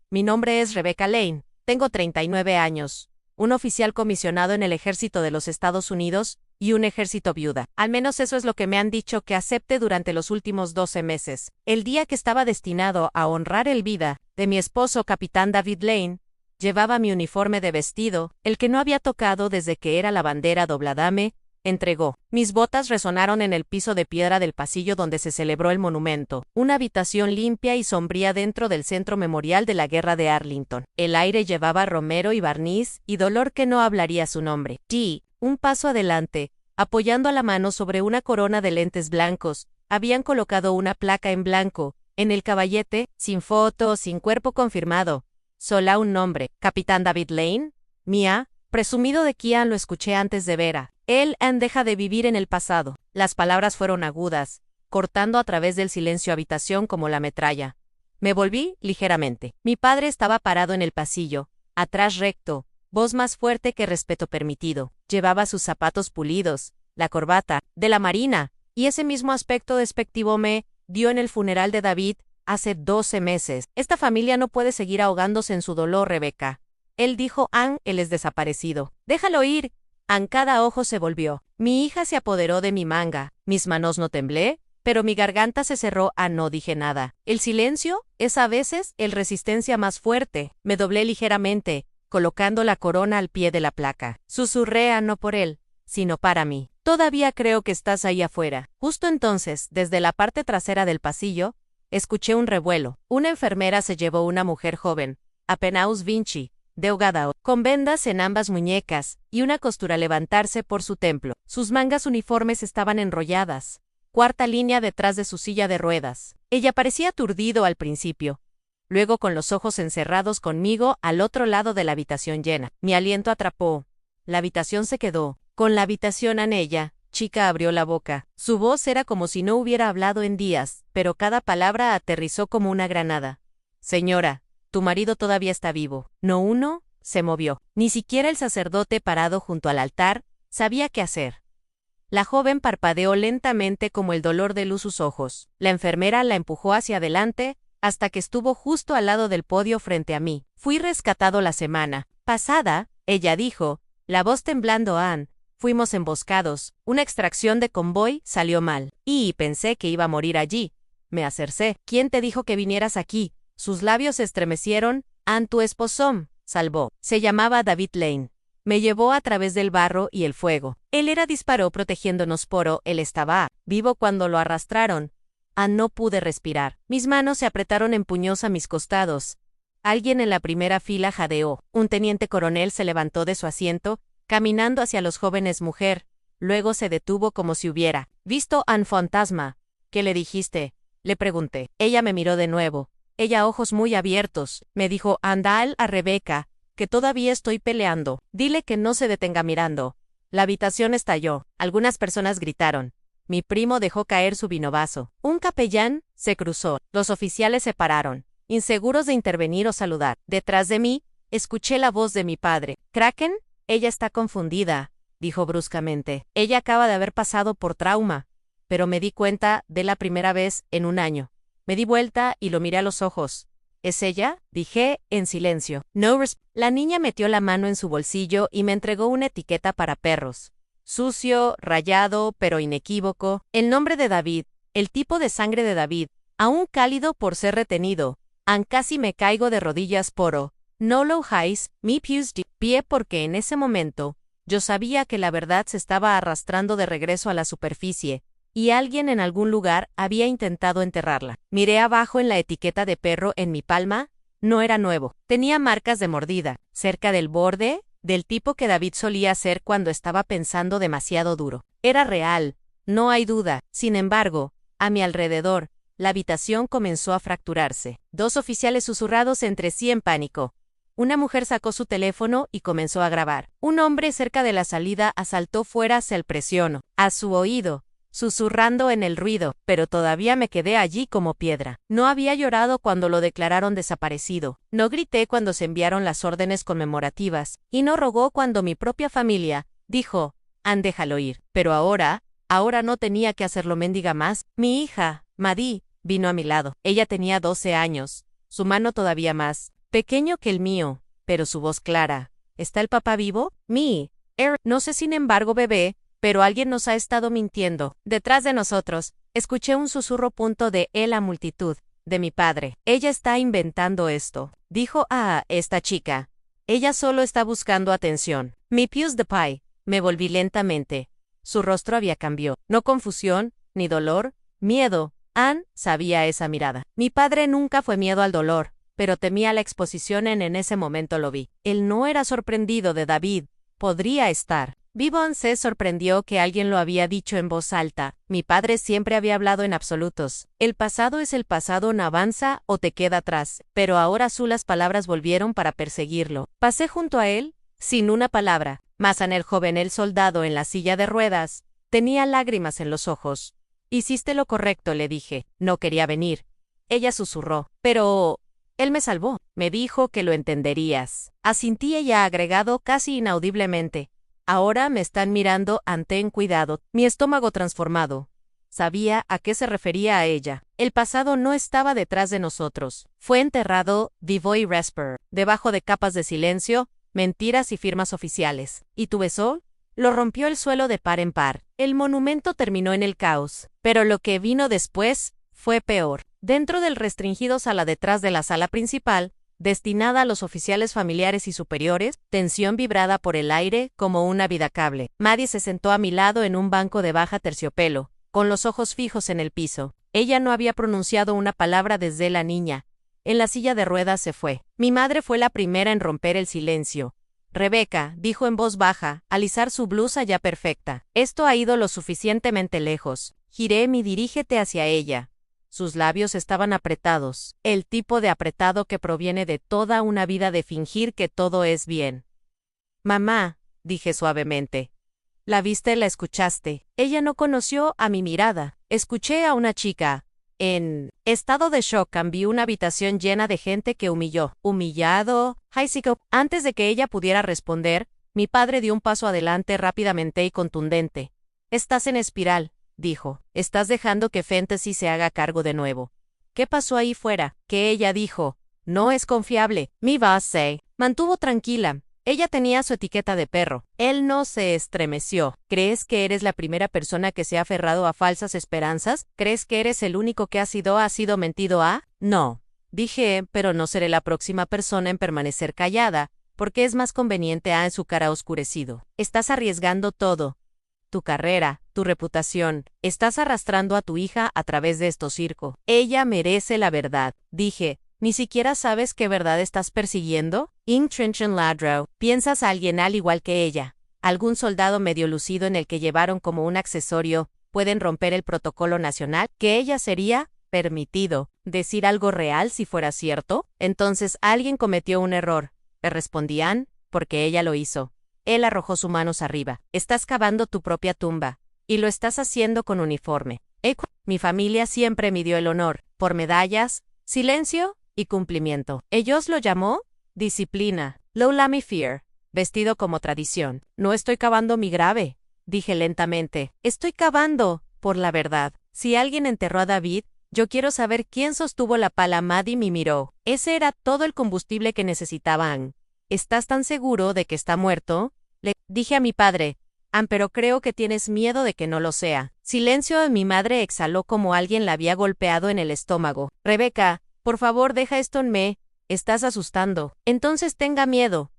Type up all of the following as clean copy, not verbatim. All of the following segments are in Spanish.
Mi nombre es Rebecca Lane, tengo 39 años, un oficial comisionado en el ejército de los Estados Unidos y un ejército viuda. Al menos eso es lo que me han dicho que acepte durante los últimos 12 meses. El día que estaba destinado a honrar el vida de mi esposo, capitán David Lane, llevaba mi uniforme de vestido, el que no había tocado desde que era la bandera dobladame, entregó. Mis botas resonaron en el piso de piedra del pasillo donde se celebró el monumento, una habitación limpia y sombría dentro del centro memorial de la guerra de Arlington. El aire llevaba romero y barniz y dolor que no hablaría su nombre. G, un paso adelante, apoyando a la mano sobre una corona de lentes blancos, habían colocado una placa en blanco, en el caballete, sin foto, sin cuerpo confirmado. Sola un nombre, Capitán David Lane. Mía, presumido de Kian, lo escuché antes de Vera. Él deja de vivir en el pasado. Las palabras fueron agudas, cortando a través del silencio habitación como la metralla. Me volví ligeramente. Mi padre estaba parado en el pasillo, atrás recto, voz más fuerte que respeto permitido. Llevaba sus zapatos pulidos, la corbata, de la marina, y ese mismo aspecto despectivo me dio en el funeral de David, hace 12 meses. Esta familia no puede seguir ahogándose en su dolor, Rebecca. Él dijo, él es desaparecido. Déjalo ir. Cada ojo se volvió. Mi hija se apoderó de mi manga. Mis manos no temblé, pero mi garganta se cerró. No dije nada. El silencio es a veces el resistencia más fuerte. Me doblé ligeramente, colocando la corona al pie de la placa. Susurré no por él, sino para mí. Todavía creo que estás ahí afuera. Justo entonces, desde la parte trasera del pasillo, escuché un revuelo. Una enfermera se llevó una mujer joven, apenas 20, delgada, con vendas en ambas muñecas, y una costura levantarse por su templo. Sus mangas uniformes estaban enrolladas. Cuarta línea detrás de su silla de ruedas. Ella parecía aturdido al principio. Luego con los ojos encerrados conmigo al otro lado de la habitación llena. Mi aliento atrapó. La habitación se quedó. Con la habitación en ella, chica abrió la boca. Su voz era como si no hubiera hablado en días, pero cada palabra aterrizó como una granada. Señora, tu marido todavía está vivo. No uno, se movió. Ni siquiera el sacerdote parado junto al altar sabía qué hacer. La joven parpadeó lentamente como el dolor de luz sus ojos. La enfermera la empujó hacia adelante hasta que estuvo justo al lado del podio frente a mí. Fui rescatado la semana pasada, ella dijo, la voz temblando. Fuimos emboscados. Una extracción de convoy salió mal. Y pensé que iba a morir allí. Me acercé. ¿Quién te dijo que vinieras aquí? Sus labios se estremecieron. Tu esposo, salvó. Se llamaba David Lane. Me llevó a través del barro y el fuego. Él disparó protegiéndonos él estaba vivo cuando lo arrastraron. No pude respirar. Mis manos se apretaron en puños a mis costados. Alguien en la primera fila jadeó. Un teniente coronel se levantó de su asiento, caminando hacia los jóvenes mujer. Luego se detuvo como si hubiera visto a un fantasma. ¿Qué le dijiste?, le pregunté. Ella me miró de nuevo. Ella ojos muy abiertos. Me dijo, anda a Rebecca, que todavía estoy peleando. Dile que no se detenga mirando. La habitación estalló. Algunas personas gritaron. Mi primo dejó caer su vinovaso. Un capellán se cruzó. Los oficiales se pararon, inseguros de intervenir o saludar. Detrás de mí, escuché la voz de mi padre. ¿Kraken? Ella está confundida, dijo bruscamente. Ella acaba de haber pasado por trauma. Pero me di cuenta de la primera vez en un año. Me di vuelta y lo miré a los ojos. ¿Es ella?, dije, en silencio. No. La niña metió la mano en su bolsillo y me entregó una etiqueta para perros. Sucio, rayado, pero inequívoco. El nombre de David, el tipo de sangre de David, aún cálido por ser retenido. Casi me caigo de rodillas no lo hice, mi pies de pie porque en ese momento, yo sabía que la verdad se estaba arrastrando de regreso a la superficie, y alguien en algún lugar había intentado enterrarla. Miré abajo en la etiqueta de perro en mi palma. No era nuevo. Tenía marcas de mordida, cerca del borde, del tipo que David solía hacer cuando estaba pensando demasiado duro. Era real, no hay duda. Sin embargo, a mi alrededor, la habitación comenzó a fracturarse. Dos oficiales susurrados entre sí en pánico. Una mujer sacó su teléfono y comenzó a grabar. Un hombre cerca de la salida asaltó fuera hacia el presiono, a su oído, susurrando en el ruido, pero todavía me quedé allí como piedra. No había llorado cuando lo declararon desaparecido, no grité cuando se enviaron las órdenes conmemorativas, y no rogó cuando mi propia familia dijo, déjalo ir. Pero ahora no tenía que hacerlo mendiga más. Mi hija, Maddie, vino a mi lado. Ella tenía 12 años, su mano todavía más pequeño que el mío, pero su voz clara. ¿Está el papá vivo? No sé sin embargo, bebé, pero alguien nos ha estado mintiendo. Detrás de nosotros, escuché un susurro de la multitud, de mi padre. Ella está inventando esto, dijo a esta chica. Ella solo está buscando atención. Mi pius de pie. Me volví lentamente. Su rostro había cambiado. No confusión, ni dolor, miedo. Anne sabía esa mirada. Mi padre nunca fue miedo al dolor, pero temía la exposición en ese momento lo vi. Él no era sorprendido de David. Podría estar. Vivon se sorprendió que alguien lo había dicho en voz alta. Mi padre siempre había hablado en absolutos. El pasado es el pasado, no avanza o te queda atrás. Pero ahora las palabras volvieron para perseguirlo. Pasé junto a él, sin una palabra. Masan el joven, el soldado en la silla de ruedas, tenía lágrimas en los ojos. Hiciste lo correcto, le dije. No quería venir. Ella susurró. Pero él me salvó. Me dijo que lo entenderías. Asintí, ella agregado casi inaudiblemente. Ahora me están mirando, ten cuidado. Mi estómago transformado. Sabía a qué se refería a ella. El pasado no estaba detrás de nosotros. Fue enterrado, vivo y resper, debajo de capas de silencio, mentiras y firmas oficiales. ¿Y tu beso? Lo rompió el suelo de par en par. El monumento terminó en el caos. Pero lo que vino después fue peor. Dentro del restringido sala detrás de la sala principal, destinada a los oficiales familiares y superiores, tensión vibrada por el aire como una vidacable. Maddie se sentó a mi lado en un banco de baja terciopelo, con los ojos fijos en el piso. Ella no había pronunciado una palabra desde la niña. En la silla de ruedas se fue. Mi madre fue la primera en romper el silencio. Rebeca, dijo en voz baja, alisar su blusa ya perfecta. Esto ha ido lo suficientemente lejos. Giré mi dirígete hacia ella. Sus labios estaban apretados, el tipo de apretado que proviene de toda una vida de fingir que todo es bien. Mamá, dije suavemente. ¿La viste, la escuchaste? Ella no conoció a mi mirada. Escuché a una chica. En estado de shock vi una habitación llena de gente que humilló. Humillado. Antes de que ella pudiera responder, mi padre dio un paso adelante rápidamente y contundente. Estás en espiral, dijo. Estás dejando que Fantasy se haga cargo de nuevo. ¿Qué pasó ahí fuera? Que ella dijo. No es confiable. Mi base. Mantuvo tranquila. Ella tenía su etiqueta de perro. Él no se estremeció. ¿Crees que eres la primera persona que se ha aferrado a falsas esperanzas? ¿Crees que eres el único que ha sido mentido a? No. Dije, pero no seré la próxima persona en permanecer callada, porque es más conveniente en su cara oscurecido. Estás arriesgando todo. Tu carrera, tu reputación. Estás arrastrando a tu hija a través de este circo. Ella merece la verdad. Dije. ¿Ni siquiera sabes qué verdad estás persiguiendo? Intrinchen ladro. ¿Piensas a alguien al igual que ella? ¿Algún soldado medio lucido en el que llevaron como un accesorio? ¿Pueden romper el protocolo nacional? ¿Que ella sería permitido decir algo real si fuera cierto? Entonces alguien cometió un error. Le respondían, porque ella lo hizo. Él arrojó sus manos arriba. Estás cavando tu propia tumba. Y lo estás haciendo con uniforme. Mi familia siempre me dio el honor. Por medallas, silencio y cumplimiento. ¿Ellos lo llamó? Disciplina. Lola mi fear. Vestido como tradición. No estoy cavando mi grave, dije lentamente. Estoy cavando por la verdad. Si alguien enterró a David, yo quiero saber quién sostuvo la pala. Maddie me miró. Ese era todo el combustible que necesitaban. ¿Estás tan seguro de que está muerto? Le dije a mi padre. Pero creo que tienes miedo de que no lo sea. Silencio. Mi madre exhaló como alguien la había golpeado en el estómago. Rebeca, por favor, deja esto en me. Estás asustando. Entonces tenga miedo.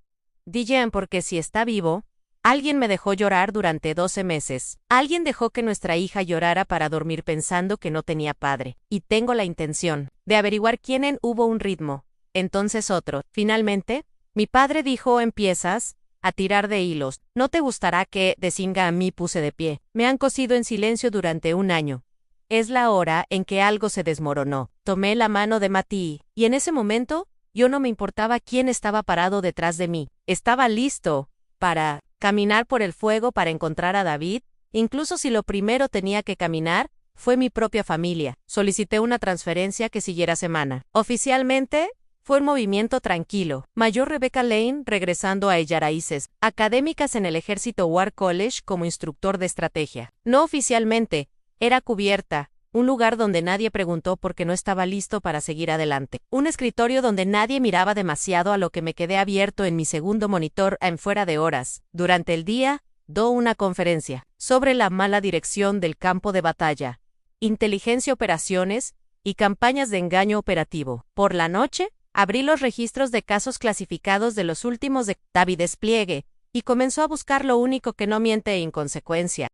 Dije, porque si está vivo. Alguien me dejó llorar durante 12 meses. Alguien dejó que nuestra hija llorara para dormir pensando que no tenía padre. Y tengo la intención de averiguar quién hubo un ritmo. Entonces otro. Finalmente, mi padre dijo, empiezas a tirar de hilos. No te gustará que, desinga a mí puse de pie. Me han cosido en silencio durante 1 año. Es la hora en que algo se desmoronó. Tomé la mano de Matty, y en ese momento, yo no me importaba quién estaba parado detrás de mí. Estaba listo para caminar por el fuego para encontrar a David, incluso si lo primero tenía que caminar fue mi propia familia. Solicité una transferencia que siguiera semana. Oficialmente, fue un movimiento tranquilo. Mayor Rebecca Lane regresando a ella raíces académicas en el Ejército War College como instructor de estrategia. No oficialmente, era cubierta, Un lugar donde nadie preguntó porque no estaba listo para seguir adelante. Un escritorio donde nadie miraba demasiado a lo que me quedé abierto en mi segundo monitor en fuera de horas. Durante el día, do una conferencia sobre la mala dirección del campo de batalla, inteligencia operaciones y campañas de engaño operativo. Por la noche, abrí los registros de casos clasificados de los últimos de David Despliegue y comenzó a buscar lo único que no miente e inconsecuencia.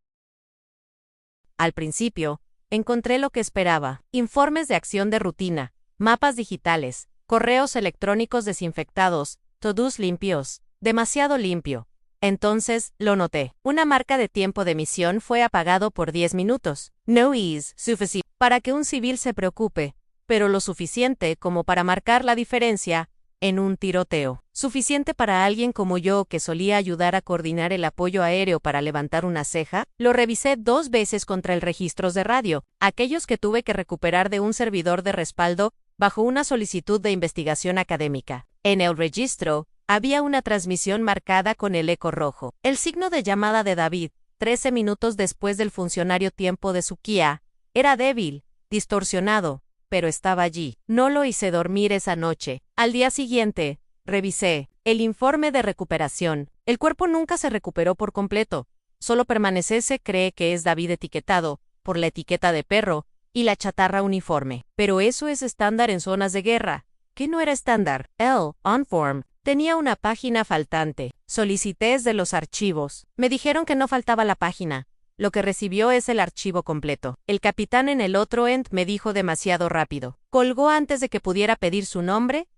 Al principio, encontré lo que esperaba: informes de acción de rutina, mapas digitales, correos electrónicos desinfectados, to-dos limpios, demasiado limpio. Entonces, lo noté. Una marca de tiempo de misión fue apagado por 10 minutos. No is sufficient para que un civil se preocupe, pero lo suficiente como para marcar la diferencia en un tiroteo. Suficiente para alguien como yo que solía ayudar a coordinar el apoyo aéreo para levantar una ceja. Lo revisé 2 veces contra el registros de radio, aquellos que tuve que recuperar de un servidor de respaldo bajo una solicitud de investigación académica. En el registro, había una transmisión marcada con el eco rojo. El signo de llamada de David, 13 minutos después del funcionario tiempo de su Kia, era débil, distorsionado, pero estaba allí. No lo hice dormir esa noche. Al día siguiente, revisé el informe de recuperación. El cuerpo nunca se recuperó por completo. Solo se cree que es David etiquetado por la etiqueta de perro y la chatarra uniforme. Pero eso es estándar en zonas de guerra. ¿Qué no era estándar? El OnForm tenía una página faltante. Solicité desde los archivos. Me dijeron que no faltaba la página. Lo que recibió es el archivo completo. El capitán en el otro end me dijo demasiado rápido. Colgó antes de que pudiera pedir su nombre.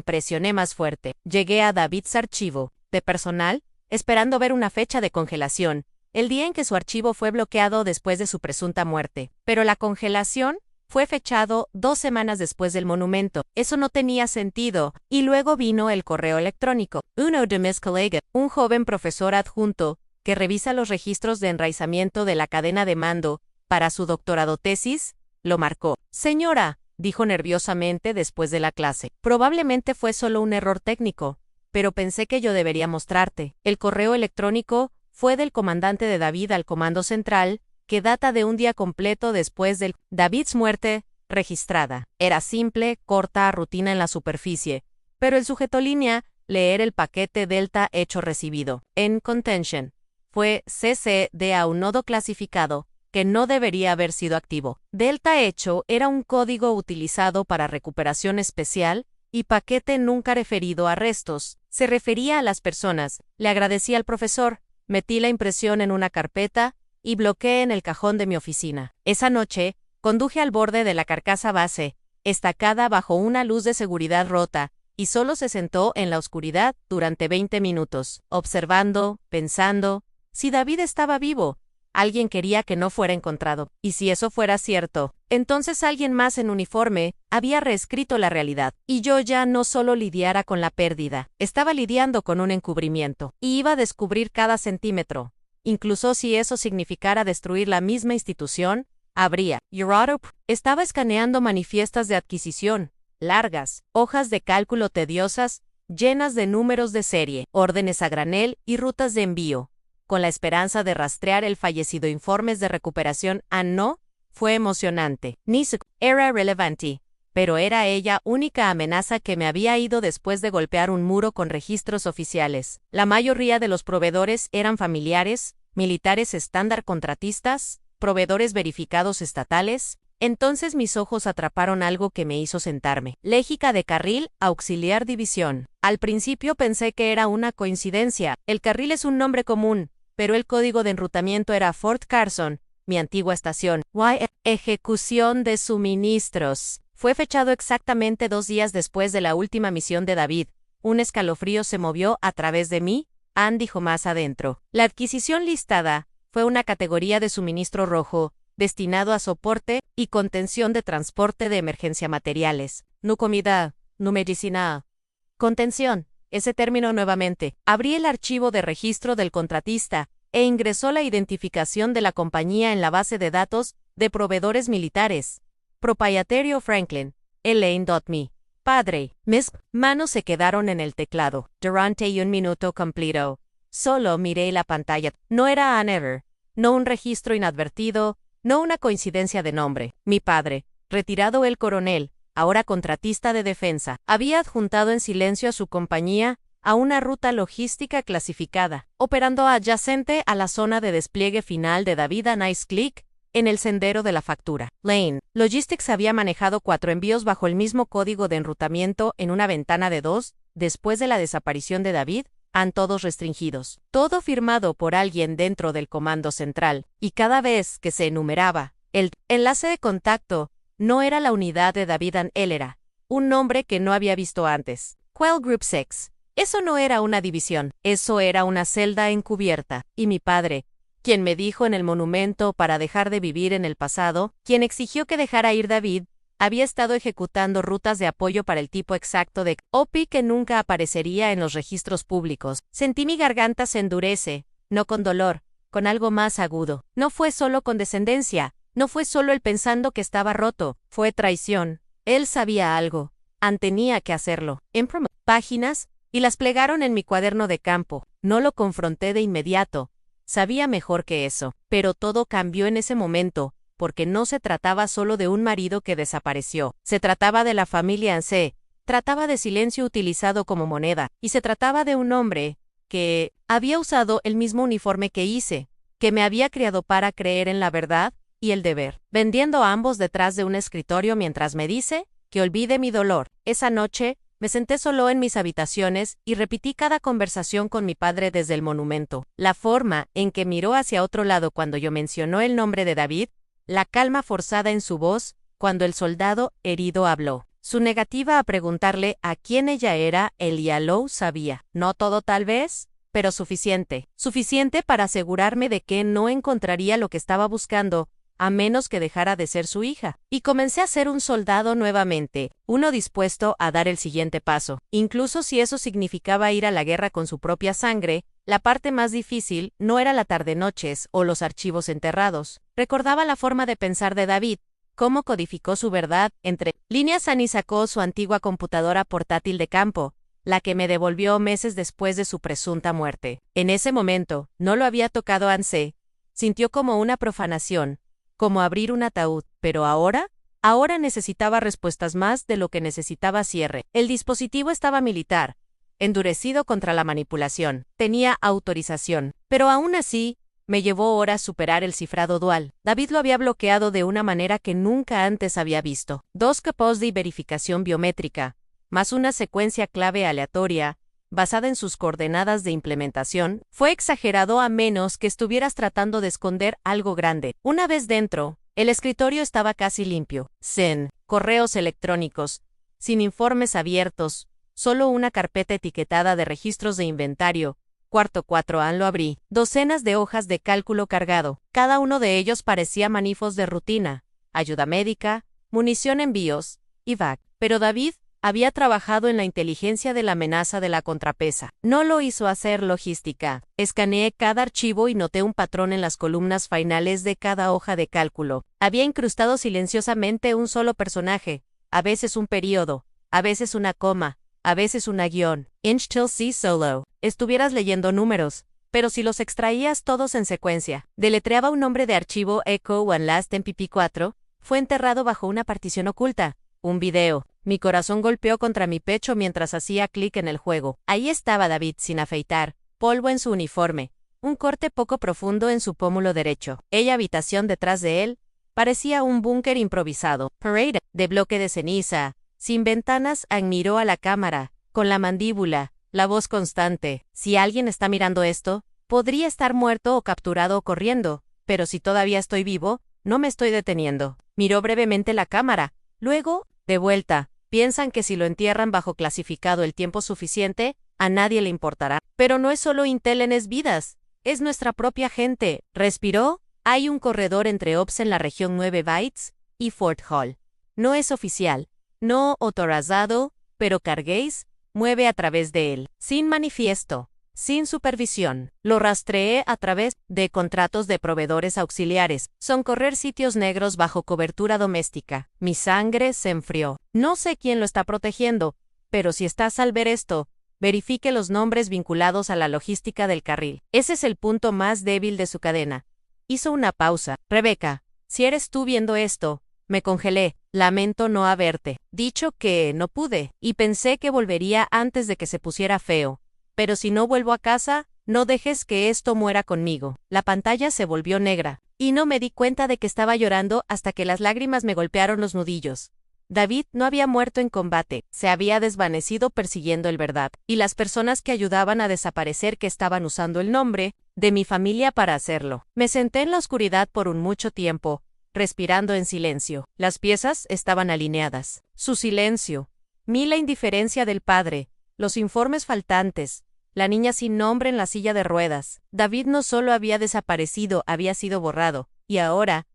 Presioné más fuerte. Llegué a David's archivo de personal, esperando ver una fecha de congelación, el día en que su archivo fue bloqueado después de su presunta muerte. Pero la congelación fue fechado 2 semanas después del monumento. Eso no tenía sentido. Y luego vino el correo electrónico. Uno de mis colegas, un joven profesor adjunto, que revisa los registros de enraizamiento de la cadena de mando para su doctorado tesis, lo marcó. Señora, dijo nerviosamente después de la clase. Probablemente fue solo un error técnico, pero pensé que yo debería mostrarte. El correo electrónico fue del comandante de David al comando central, que data de un día completo después de David's muerte registrada. Era simple, corta, rutina en la superficie, pero el sujeto línea, leer el paquete Delta hecho recibido. En contention, fue CC de un nodo clasificado, que no debería haber sido activo. Delta hecho era un código utilizado para recuperación especial, y paquete nunca referido a restos. Se refería a las personas. Le agradecí al profesor, metí la impresión en una carpeta, y bloqueé en el cajón de mi oficina. Esa noche, conduje al borde de la carcasa base, estacada bajo una luz de seguridad rota, y solo se sentó en la oscuridad durante 20 minutos, observando, pensando, si David estaba vivo. Alguien quería que no fuera encontrado. Y si eso fuera cierto, entonces alguien más en uniforme había reescrito la realidad. Y yo ya no solo lidiara con la pérdida, estaba lidiando con un encubrimiento. Y iba a descubrir cada centímetro. Incluso si eso significara destruir la misma institución, habría. Europe estaba escaneando manifiestas de adquisición, largas, hojas de cálculo tediosas, llenas de números de serie, órdenes a granel y rutas de envío, con la esperanza de rastrear el fallecido. Informes de recuperación. No, fue emocionante. Era relevante, pero era ella única amenaza que me había ido después de golpear un muro con registros oficiales. La mayoría de los proveedores eran familiares, militares estándar contratistas, proveedores verificados estatales. Entonces mis ojos atraparon algo que me hizo sentarme. Légica de carril, auxiliar división. Al principio pensé que era una coincidencia. El carril es un nombre común, pero el código de enrutamiento era Fort Carson, mi antigua estación. Ejecución de suministros. Fue fechado exactamente 2 días después de la última misión de David. Un escalofrío se movió a través de mí. Ann dijo más adentro. La adquisición listada fue una categoría de suministro rojo, destinado a soporte y contención de transporte de emergencia materiales. No comida, no medicina. Contención. Ese término nuevamente. Abrí el archivo de registro del contratista e ingresó la identificación de la compañía en la base de datos de proveedores militares. Propietario Franklin, Elaine.me. Padre, mis manos se quedaron en el teclado. Durante un minuto completo. Solo miré la pantalla. No era an error, no un registro inadvertido, No una coincidencia de nombre. Mi padre, retirado el coronel, ahora contratista de defensa, había adjuntado en silencio a su compañía a una ruta logística clasificada, operando adyacente a la zona de despliegue final de David a Nice Click, en el sendero de la factura. Lane Logistics había manejado 4 envíos bajo el mismo código de enrutamiento en una ventana de 2, después de la desaparición de David, han todos restringidos. Todo firmado por alguien dentro del comando central, y cada vez que se enumeraba, el enlace de contacto no era la unidad de David él era un nombre que no había visto antes. Quell Group 6. Eso no era una división, eso era una celda encubierta, y mi padre, quien me dijo en el monumento para dejar de vivir en el pasado, quien exigió que dejara ir David, había estado ejecutando rutas de apoyo para el tipo exacto de OPI que nunca aparecería en los registros públicos. Sentí mi garganta se endurece, no con dolor, con algo más agudo. No fue solo condescendencia, no fue solo el pensando que estaba roto, fue traición. Él sabía algo. Tenía que hacerlo. Imprimí páginas y las plegaron en mi cuaderno de campo. No lo confronté de inmediato. Sabía mejor que eso, pero todo cambió en ese momento, porque no se trataba solo de un marido que desapareció, se trataba de la familia Anse, trataba de silencio utilizado como moneda, y se trataba de un hombre que había usado el mismo uniforme que hice, que me había criado para creer en la verdad y el deber, vendiendo a ambos detrás de un escritorio mientras me dice que olvide mi dolor. Esa noche, me senté solo en mis habitaciones y repetí cada conversación con mi padre desde el monumento. La forma en que miró hacia otro lado cuando yo mencionó el nombre de David, la calma forzada en su voz cuando el soldado herido habló. Su negativa a preguntarle a quién ella era, Elialou sabía. No todo tal vez, pero suficiente. Suficiente para asegurarme de que no encontraría lo que estaba buscando, a menos que dejara de ser su hija. Y comencé a ser un soldado nuevamente, uno dispuesto a dar el siguiente paso. Incluso si eso significaba ir a la guerra con su propia sangre, la parte más difícil no era la tarde-noches o los archivos enterrados. Recordaba la forma de pensar de David, cómo codificó su verdad entre líneas y sacó su antigua computadora portátil de campo, la que me devolvió meses después de su presunta muerte. En ese momento, no lo había tocado Anse. Sintió como una profanación, como abrir un ataúd, pero ahora necesitaba respuestas más de lo que necesitaba cierre. El dispositivo estaba militar, endurecido contra la manipulación, tenía autorización, pero aún así, me llevó horas superar el cifrado dual. David lo había bloqueado de una manera que nunca antes había visto. 2 capos de verificación biométrica, más una secuencia clave aleatoria, basada en sus coordenadas de implementación, fue exagerado a menos que estuvieras tratando de esconder algo grande. Una vez dentro, el escritorio estaba casi limpio, sin correos electrónicos, sin informes abiertos, solo una carpeta etiquetada de registros de inventario. Cuarto 4 lo abrí. Docenas de hojas de cálculo cargado. Cada uno de ellos parecía manifos de rutina, ayuda médica, munición envíos, IVAC. Pero David había trabajado en la inteligencia de la amenaza de la contrapesa. No lo hizo hacer logística. Escaneé cada archivo y noté un patrón en las columnas finales de cada hoja de cálculo. Había incrustado silenciosamente un solo personaje, a veces un período, a veces una coma, a veces una guión. Inch till C solo. Estuvieras leyendo números, pero si los extraías todos en secuencia. Deletreaba un nombre de archivo Echo One Last MPP4, fue enterrado bajo una partición oculta. Un video. Mi corazón golpeó contra mi pecho mientras hacía clic en el juego. Ahí estaba David sin afeitar, polvo en su uniforme, un corte poco profundo en su pómulo derecho. Ella habitación detrás de él, parecía un búnker improvisado. Parade, de bloque de ceniza, sin ventanas, miró a la cámara, con la mandíbula, la voz constante. Si alguien está mirando esto, podría estar muerto o capturado o corriendo, pero si todavía estoy vivo, no me estoy deteniendo. Miró brevemente la cámara, luego, de vuelta. Piensan que si lo entierran bajo clasificado el tiempo suficiente, a nadie le importará. Pero no es solo Intel en vidas, es nuestra propia gente. Respiró. Hay un corredor entre Ops en la región 9 bytes y Fort Hall. No es oficial, no autorizado, pero Carglass mueve a través de él, sin manifiesto, sin supervisión. Lo rastreé a través de contratos de proveedores auxiliares. Son correr sitios negros bajo cobertura doméstica. Mi sangre se enfrió. No sé quién lo está protegiendo, pero si estás al ver esto, verifique los nombres vinculados a la logística del carril. Ese es el punto más débil de su cadena. Hizo una pausa. Rebecca, Si eres tú viendo esto, me congelé. Lamento no haberte dicho que no pude, y pensé que volvería antes de que se pusiera feo. Pero si no vuelvo a casa, no dejes que esto muera conmigo. La pantalla se volvió negra, y no me di cuenta de que estaba llorando hasta que las lágrimas me golpearon los nudillos. David no había muerto en combate, se había desvanecido persiguiendo el verdad, y las personas que ayudaban a desaparecer que estaban usando el nombre de mi familia para hacerlo. Me senté en la oscuridad por un mucho tiempo, respirando en silencio. Las piezas estaban alineadas. Su silencio, la indiferencia del padre, los informes faltantes, la niña sin nombre en la silla de ruedas. David no solo había desaparecido, había sido borrado, y ahora,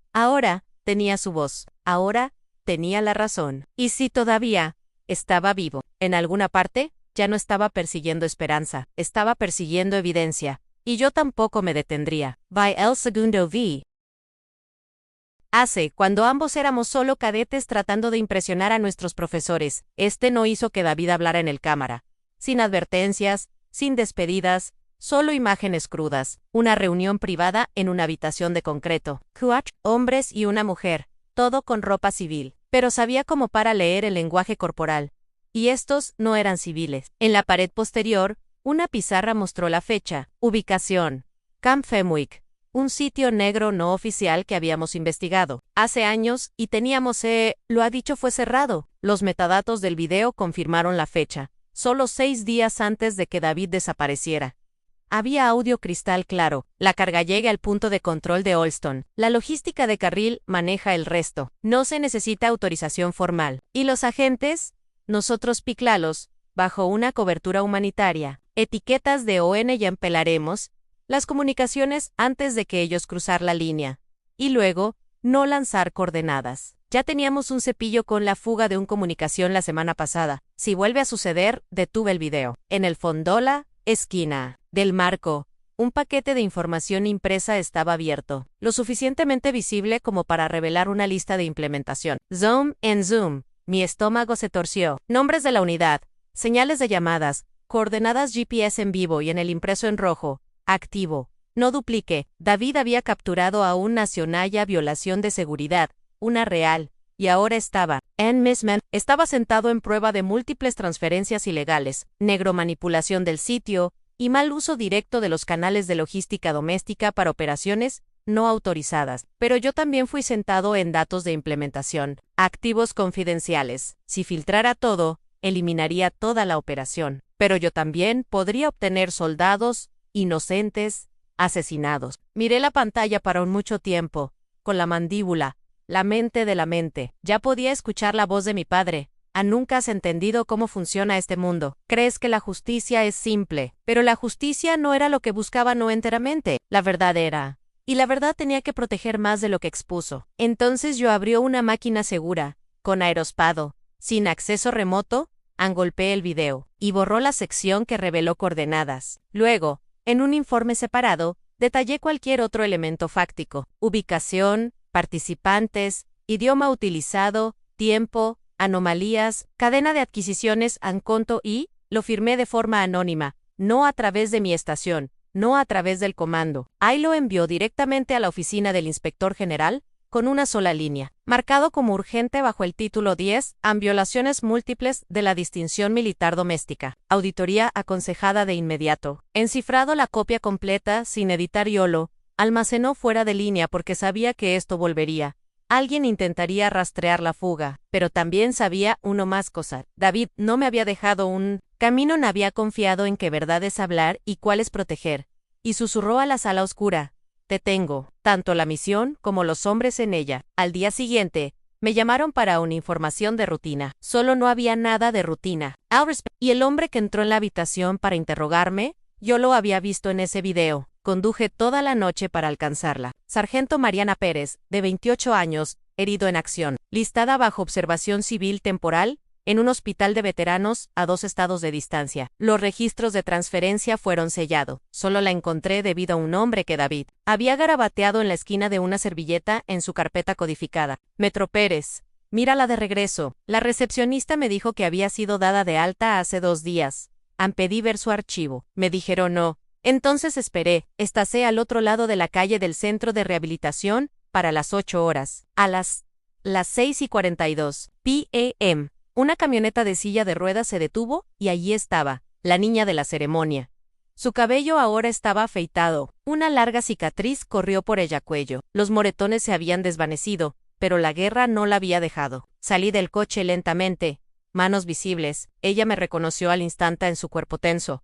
tenía su voz. Ahora, tenía la razón. Y si todavía estaba vivo, en alguna parte, ya no estaba persiguiendo esperanza, estaba persiguiendo evidencia. Y yo tampoco me detendría. By el segundo V. Cuando ambos éramos solo cadetes tratando de impresionar a nuestros profesores, no hizo que David hablara en el cámara. Sin advertencias, sin despedidas, solo imágenes crudas, una reunión privada en una habitación de concreto. 4 hombres y una mujer, todo con ropa civil, pero sabía cómo para leer el lenguaje corporal. Y estos no eran civiles. En la pared posterior, una pizarra mostró la fecha, ubicación, Camp Fenwick, un sitio negro no oficial que habíamos investigado hace años y teníamos, lo ha dicho, fue cerrado. Los metadatos del video confirmaron la fecha, solo 6 días antes de que David desapareciera. Había audio cristal claro, la carga llega al punto de control de Olston. La logística de carril maneja el resto. No se necesita autorización formal. ¿Y los agentes? Nosotros piclalos, bajo una cobertura humanitaria. Etiquetas de ON y empelaremos las comunicaciones antes de que ellos cruzar la línea. Y luego, no lanzar coordenadas. Ya teníamos un cepillo con la fuga de un comunicación la semana pasada. Si vuelve a suceder, detuve el video. En el fondola, esquina del marco, un paquete de información impresa estaba abierto, lo suficientemente visible como para revelar una lista de implementación. Zoom en zoom. Mi estómago se torció. Nombres de la unidad, señales de llamadas, coordenadas GPS en vivo y en el impreso en rojo. Activo. No duplique. David había capturado a un nacionalla violación de seguridad, una real, y ahora estaba. Estaba sentado en prueba de múltiples transferencias ilegales, negro manipulación del sitio, y mal uso directo de los canales de logística doméstica para operaciones no autorizadas. Pero yo también fui sentado en datos de implementación, activos confidenciales. Si filtrara todo, eliminaría toda la operación. Pero yo también podría obtener soldados inocentes, asesinados. Miré la pantalla para un mucho tiempo, con la mandíbula, la mente de la mente. Ya podía escuchar la voz de mi padre. Nunca has entendido cómo funciona este mundo. Crees que la justicia es simple, pero la justicia no era lo que buscaba no enteramente. La verdad era. Y la verdad tenía que proteger más de lo que expuso. Entonces yo abrió una máquina segura, con aerospado, sin acceso remoto, golpeé el video, y borró la sección que reveló coordenadas. Luego, en un informe separado, detallé cualquier otro elemento fáctico, ubicación, participantes, idioma utilizado, tiempo, anomalías, cadena de adquisiciones, conto y, lo firmé de forma anónima, no a través de mi estación, no a través del comando. Ahí lo envió directamente a la oficina del inspector general, con una sola línea, marcado como urgente bajo el título 10, violaciones múltiples de la distinción militar doméstica. Auditoría aconsejada de inmediato. Encifrado la copia completa, sin editar YOLO, almacenó fuera de línea porque sabía que esto volvería. Alguien intentaría rastrear la fuga, pero también sabía uno más cosa. David no me había dejado un camino, no había confiado en que verdad es hablar y cuál es proteger. Y susurró a la sala oscura. Te tengo, tanto la misión como los hombres en ella. Al día siguiente, me llamaron para una información de rutina. Solo no había nada de rutina. Y el hombre que entró en la habitación para interrogarme, yo lo había visto en ese video. Conduje toda la noche para alcanzarla. Sargento Mariana Pérez, de 28 años, herido en acción. Listada bajo observación civil temporal, en un hospital de veteranos, a 2 estados de distancia. Los registros de transferencia fueron sellados. Solo la encontré debido a un nombre que David había garabateado en la esquina de una servilleta en su carpeta codificada. Metro Pérez. Mírala de regreso. La recepcionista me dijo que había sido dada de alta hace 2 días. Pedí ver su archivo. Me dijeron no. Entonces esperé. Estasé al otro lado de la calle del centro de rehabilitación, para las 8 horas. A las 6:42 p.m., una camioneta de silla de ruedas se detuvo y allí estaba, la niña de la ceremonia. Su cabello ahora estaba afeitado, una larga cicatriz corrió por el cuello, los moretones se habían desvanecido, pero la guerra no la había dejado. Salí del coche lentamente, manos visibles, ella me reconoció al instante en su cuerpo tenso.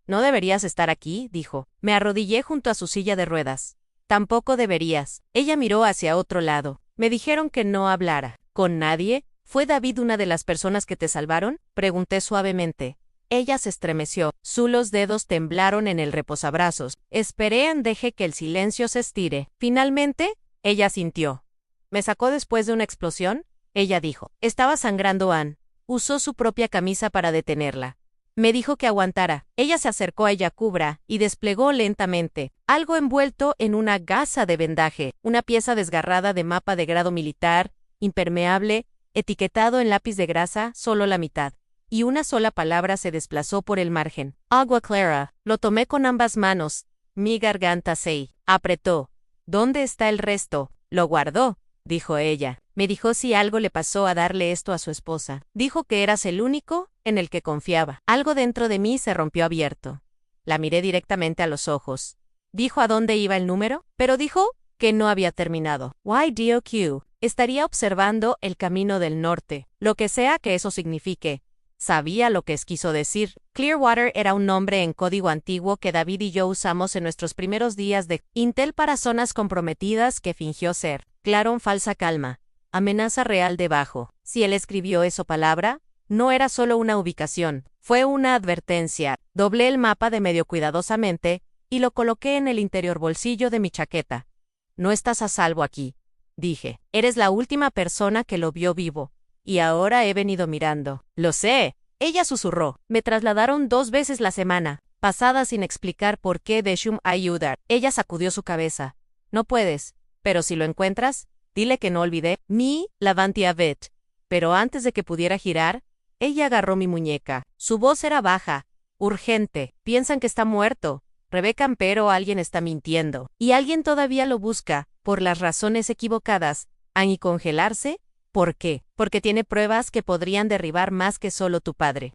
«No deberías estar aquí», dijo. Me arrodillé junto a su silla de ruedas. «Tampoco deberías». Ella miró hacia otro lado. Me dijeron que no hablara. ¿Con nadie? ¿Fue David una de las personas que te salvaron?, pregunté suavemente. Ella se estremeció, sus dedos temblaron en el reposabrazos. Esperé en deje que el silencio se estire. Finalmente, ella sintió. ¿Me sacó después de una explosión?, ella dijo. Estaba sangrando Ann. Usó su propia camisa para detenerla. Me dijo que aguantara. Ella se acercó a ella cubra y desplegó lentamente algo envuelto en una gasa de vendaje, una pieza desgarrada de mapa de grado militar, impermeable, etiquetado en lápiz de grasa, solo la mitad. Y una sola palabra se desplazó por el margen. Agua clara. Lo tomé con ambas manos. Mi garganta se apretó. ¿Dónde está el resto? Lo guardó, dijo ella. Me dijo si algo le pasó a darle esto a su esposa. Dijo que eras el único en el que confiaba. Algo dentro de mí se rompió abierto. La miré directamente a los ojos. ¿Dijo a dónde iba el número? Pero dijo que no había terminado. YDOQ. Estaría observando el camino del norte, lo que sea que eso signifique. Sabía lo que quiso decir. Clearwater era un nombre en código antiguo que David y yo usamos en nuestros primeros días de Intel para zonas comprometidas que fingió ser. Claro, falsa calma. Amenaza real debajo. Si él escribió esa palabra, no era solo una ubicación, fue una advertencia. Doblé el mapa de medio cuidadosamente y lo coloqué en el interior bolsillo de mi chaqueta. No estás a salvo aquí, dije. Eres la última persona que lo vio vivo. Y ahora he venido mirando. Lo sé. Ella susurró. Me trasladaron 2 veces la semana, pasada sin explicar por qué de Shum ayudar. Ella sacudió su cabeza. No puedes, pero si lo encuentras, dile que no olvidé mi Lavantia Vet. Pero antes de que pudiera girar, ella agarró mi muñeca. Su voz era baja, urgente. Piensan que está muerto. Rebecca, pero alguien está mintiendo. Y alguien todavía lo busca, por las razones equivocadas. ¿Y congelarse? ¿Por qué? Porque tiene pruebas que podrían derribar más que solo tu padre.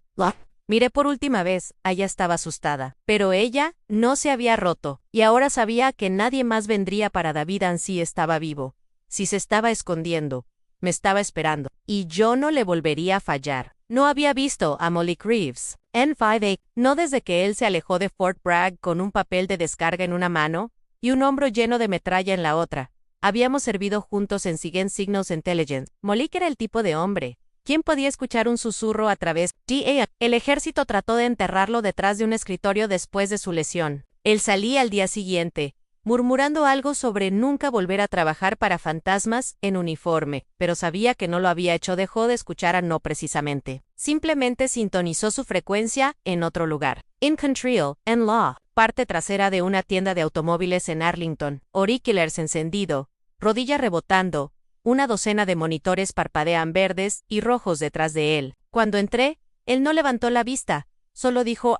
Miré por última vez, ella estaba asustada. Pero ella no se había roto, y ahora sabía que nadie más vendría para David si estaba vivo. Si se estaba escondiendo, me estaba esperando, y yo no le volvería a fallar. No había visto a Molly Reeves. N5A, no desde que él se alejó de Fort Bragg con un papel de descarga en una mano y un hombro lleno de metralla en la otra. Habíamos servido juntos en Siguen Signals Intelligence. Molick era el tipo de hombre. ¿Quién podía escuchar un susurro a través de? El ejército trató de enterrarlo detrás de un escritorio después de su lesión. Él salía al día siguiente, murmurando algo sobre nunca volver a trabajar para fantasmas en uniforme, pero sabía que no lo había hecho. Dejó de escuchar a no precisamente. Simplemente sintonizó su frecuencia en otro lugar. In Contril, en Law. Parte trasera de una tienda de automóviles en Arlington, auriculares encendido, rodilla rebotando, una docena de monitores parpadean verdes y rojos detrás de él. Cuando entré, él no levantó la vista, solo dijo,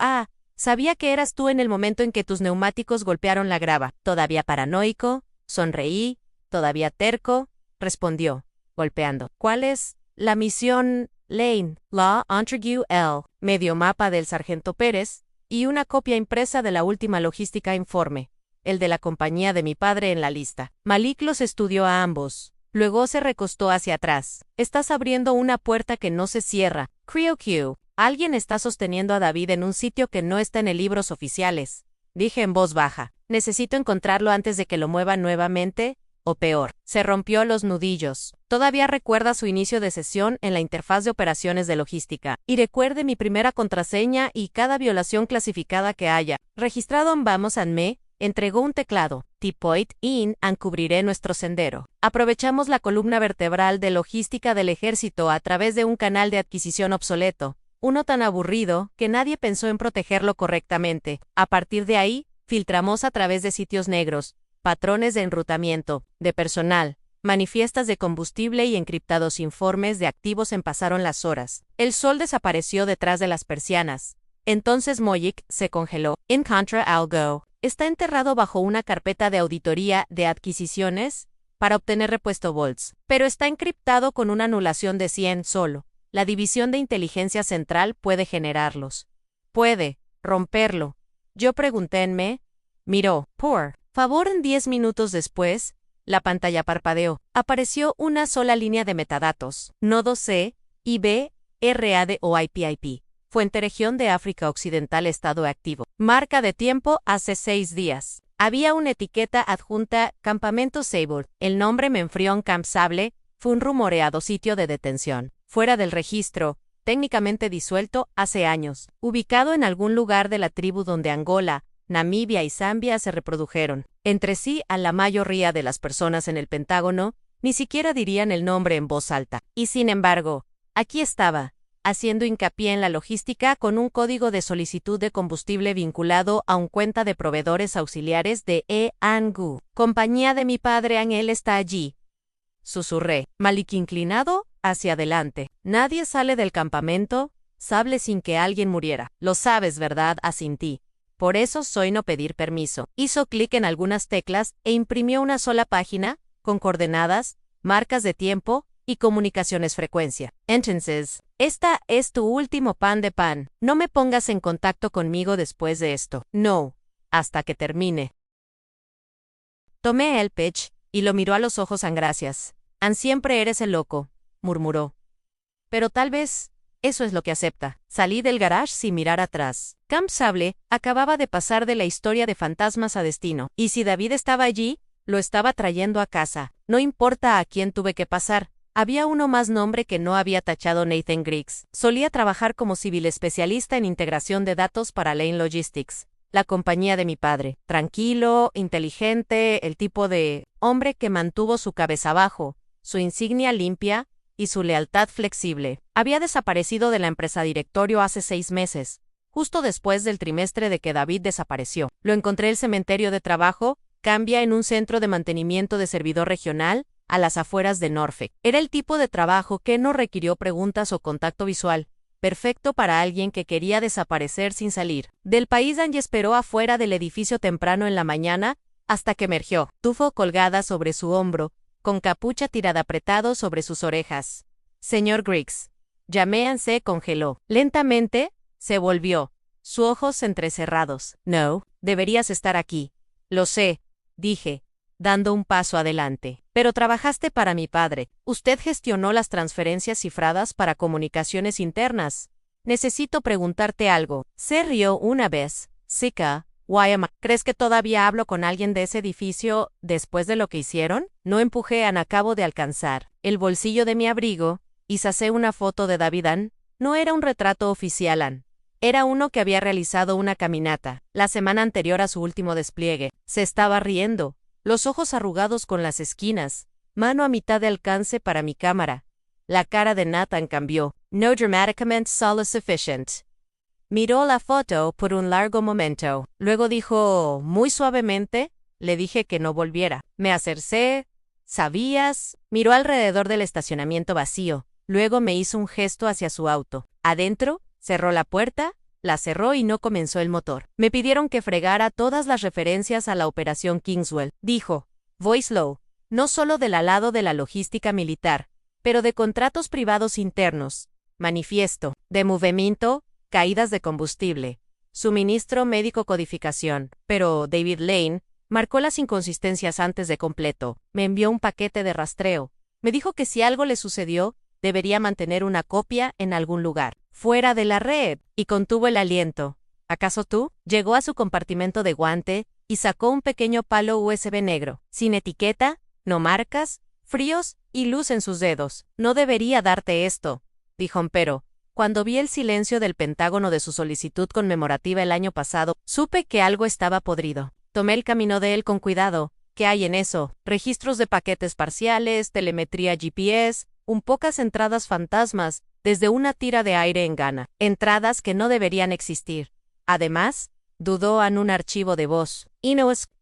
sabía que eras tú en el momento en que tus neumáticos golpearon la grava. Todavía paranoico, sonreí, todavía terco, respondió, golpeando. ¿Cuál es la misión, Lane? La Montague L. Medio mapa del sargento Pérez, y una copia impresa de la última logística informe, el de la compañía de mi padre en la lista. Malik los estudió a ambos. Luego se recostó hacia atrás. Estás abriendo una puerta que no se cierra. Creo que alguien está sosteniendo a David en un sitio que no está en libros oficiales. Dije en voz baja. Necesito encontrarlo antes de que lo muevan nuevamente, o peor. Se rompió los nudillos. Todavía recuerda su inicio de sesión en la interfaz de operaciones de logística. Y recuerde mi primera contraseña y cada violación clasificada que haya registrado en Vamos and Me. Entregó un teclado. Tipoit in and cubriré nuestro sendero. Aprovechamos la columna vertebral de logística del ejército a través de un canal de adquisición obsoleto. Uno tan aburrido que nadie pensó en protegerlo correctamente. A partir de ahí, filtramos a través de sitios negros, patrones de enrutamiento, de personal, manifiestas de combustible y encriptados informes de activos. Pasaron las horas. El sol desapareció detrás de las persianas. Entonces Moyic se congeló. In contra I'll go. Está enterrado bajo una carpeta de auditoría de adquisiciones, para obtener repuesto volts, pero está encriptado con una anulación de 100 solo. La división de inteligencia central puede generarlos. Puede romperlo. Yo pregunté en me. Miró. Por favor, en 10 minutos después, la pantalla parpadeó. Apareció una sola línea de metadatos. Nodo C, IB, RAD o IP. Fuente región de África Occidental estado activo. Marca de tiempo hace 6 días. Había una etiqueta adjunta Campamento Sable. El nombre Menfrion Camp Sable fue un rumoreado sitio de detención. Fuera del registro, técnicamente disuelto hace años. Ubicado en algún lugar de la tribu donde Angola, Namibia y Zambia se reprodujeron. Entre sí, a la mayoría de las personas en el Pentágono ni siquiera dirían el nombre en voz alta. Y sin embargo, aquí estaba, haciendo hincapié en la logística con un código de solicitud de combustible vinculado a un cuenta de proveedores auxiliares de E-Angu. Compañía de mi padre Ángel está allí. Susurré, Malik inclinado hacia adelante. Nadie sale del campamento, sable sin que alguien muriera. Lo sabes, ¿verdad? Asintí. Por eso soy no pedir permiso. Hizo clic en algunas teclas e imprimió una sola página, con coordenadas, marcas de tiempo y comunicaciones frecuencia. Entonces, esta es tu último pan de pan. No me pongas en contacto conmigo después de esto. No. Hasta que termine. Tomé el pitch y lo miró a los ojos. Gracias. Siempre eres el loco, murmuró. Pero tal vez eso es lo que acepta. Salí del garage sin mirar atrás. Camp Sable acababa de pasar de la historia de fantasmas a destino. Y si David estaba allí, lo estaba trayendo a casa. No importa a quién tuve que pasar. Había uno más nombre que no había tachado Nathan Griggs. Solía trabajar como civil especialista en integración de datos para Lane Logistics, la compañía de mi padre. Tranquilo, inteligente, el tipo de hombre que mantuvo su cabeza abajo, su insignia limpia y su lealtad flexible. Había desaparecido de la empresa directorio hace 6 meses, justo después del trimestre de que David desapareció. Lo encontré en el cementerio de trabajo, cambia en un centro de mantenimiento de servidor regional, a las afueras de Norfolk. Era el tipo de trabajo que no requirió preguntas o contacto visual, perfecto para alguien que quería desaparecer sin salir del país. Angie esperó afuera del edificio temprano en la mañana, hasta que emergió, tufo colgada sobre su hombro, con capucha tirada apretado sobre sus orejas. Señor Griggs. Llamé. Se congeló. Lentamente, se volvió, sus ojos entrecerrados. No, deberías estar aquí. Lo sé, dije, dando un paso adelante. Pero trabajaste para mi padre. Usted gestionó las transferencias cifradas para comunicaciones internas. Necesito preguntarte algo. Se rió una vez. Sika, ¿crees que todavía hablo con alguien de ese edificio después de lo que hicieron? No empujé. Acabo de alcanzar el bolsillo de mi abrigo y sacé una foto de David. No era un retrato oficial. Era uno que había realizado una caminata la semana anterior a su último despliegue. Se estaba riendo, los ojos arrugados con las esquinas, mano a mitad de alcance para mi cámara. La cara de Nathan cambió. No dramaticamente solo sufficient. Miró la foto por un largo momento. Luego dijo, muy suavemente, le dije que no volviera. Me acercé. ¿Sabías? Miró alrededor del estacionamiento vacío. Luego me hizo un gesto hacia su auto. Adentro, cerró la puerta, la cerró y no comenzó el motor. Me pidieron que fregara todas las referencias a la operación Kingswell. Dijo, voice low, no solo del lado de la logística militar, pero de contratos privados internos, manifiesto, de movimiento, caídas de combustible, suministro médico, codificación. Pero David Lane marcó las inconsistencias antes de completo. Me envió un paquete de rastreo. Me dijo que si algo le sucedió, debería mantener una copia en algún lugar, fuera de la red, y contuvo el aliento. ¿Acaso tú? Llegó a su compartimento de guante y sacó un pequeño palo USB negro, sin etiqueta, no marcas, fríos y luz en sus dedos. No debería darte esto, dijo Empero. Cuando vi el silencio del Pentágono de su solicitud conmemorativa el año pasado, supe que algo estaba podrido. Tomé el camino de él con cuidado. ¿Qué hay en eso? Registros de paquetes parciales, telemetría GPS, pocas entradas fantasmas, desde una tira de aire en Ghana. Entradas que no deberían existir. Además, dudó en un archivo de voz.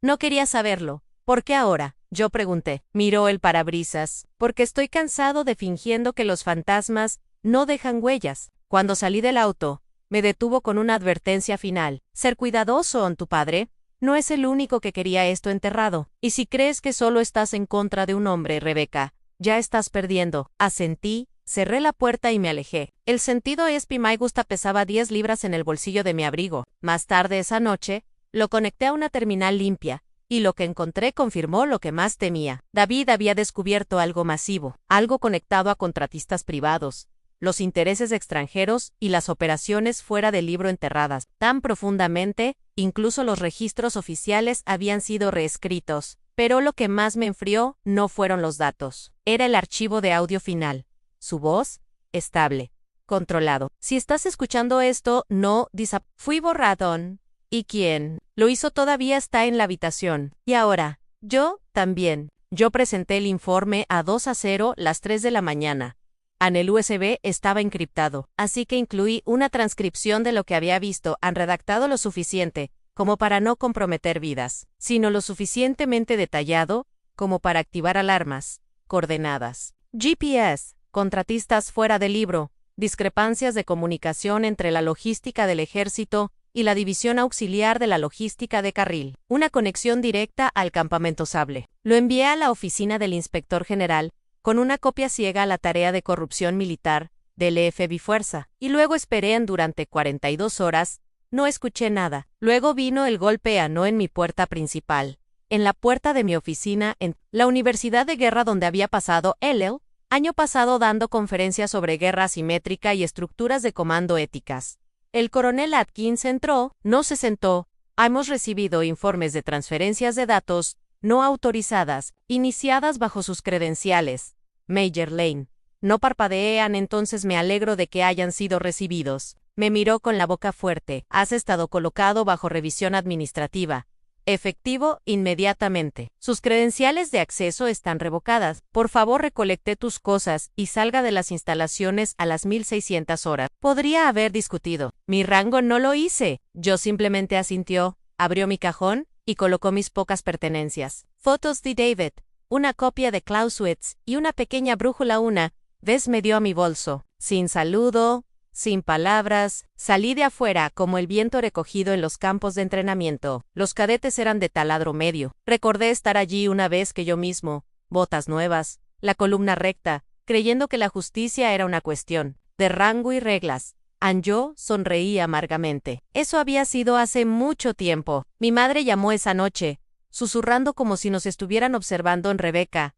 No quería saberlo. ¿Por qué ahora? Yo pregunté. Miró el parabrisas. Porque estoy cansado de fingiendo que los fantasmas no dejan huellas. Cuando salí del auto, me detuvo con una advertencia final. Ser cuidadoso con tu padre. No es el único que quería esto enterrado. Y si crees que solo estás en contra de un hombre, Rebecca, ya estás perdiendo. Asentí, cerré la puerta y me alejé. El sentido SP My Gusta pesaba 10 libras en el bolsillo de mi abrigo. Más tarde esa noche, lo conecté a una terminal limpia, y lo que encontré confirmó lo que más temía. David había descubierto algo masivo, algo conectado a contratistas privados, los intereses extranjeros y las operaciones fuera del libro enterradas tan profundamente, incluso los registros oficiales habían sido reescritos. Pero lo que más me enfrió no fueron los datos. Era el archivo de audio final. Su voz, estable, controlado. Si estás escuchando esto, no fui borradón. ¿Y quién lo hizo todavía está en la habitación? Y ahora, yo también. Yo presenté el informe a 2:00 las 3 de la mañana. En el USB estaba encriptado, así que incluí una transcripción de lo que había visto. Han redactado lo suficiente como para no comprometer vidas, sino lo suficientemente detallado como para activar alarmas, coordenadas, GPS, contratistas fuera del libro, discrepancias de comunicación entre la logística del ejército y la división auxiliar de la logística de carril, una conexión directa al campamento Sable. Lo envié a la oficina del inspector general, con una copia ciega a la tarea de corrupción militar del FBI Fuerza, y luego esperé durante 42 horas. No escuché nada. Luego vino el golpe no en mi puerta principal, en la puerta de mi oficina en la Universidad de Guerra donde había pasado el año pasado dando conferencias sobre guerra asimétrica y estructuras de comando éticas. El coronel Atkins entró, no se sentó. Hemos recibido informes de transferencias de datos no autorizadas, iniciadas bajo sus credenciales. Major Lane. No parpadean, entonces me alegro de que hayan sido recibidos. Me miró con la boca fuerte. Has estado colocado bajo revisión administrativa. Efectivo inmediatamente. Sus credenciales de acceso están revocadas. Por favor, recolecte tus cosas y salga de las instalaciones a las 1600 horas. Podría haber discutido. Mi rango no lo hice. Yo simplemente asintió, abrió mi cajón y colocó mis pocas pertenencias. Fotos de David, una copia de Clausewitz y una pequeña brújula. Una vez me dio a mi bolso. Sin saludo, sin palabras, salí de afuera como el viento recogido en los campos de entrenamiento. Los cadetes eran de taladro medio. Recordé estar allí una vez que yo mismo, botas nuevas, la columna recta, creyendo que la justicia era una cuestión de rango y reglas. Yo sonreí amargamente. Eso había sido hace mucho tiempo. Mi madre llamó esa noche, susurrando como si nos estuvieran observando en Rebecca.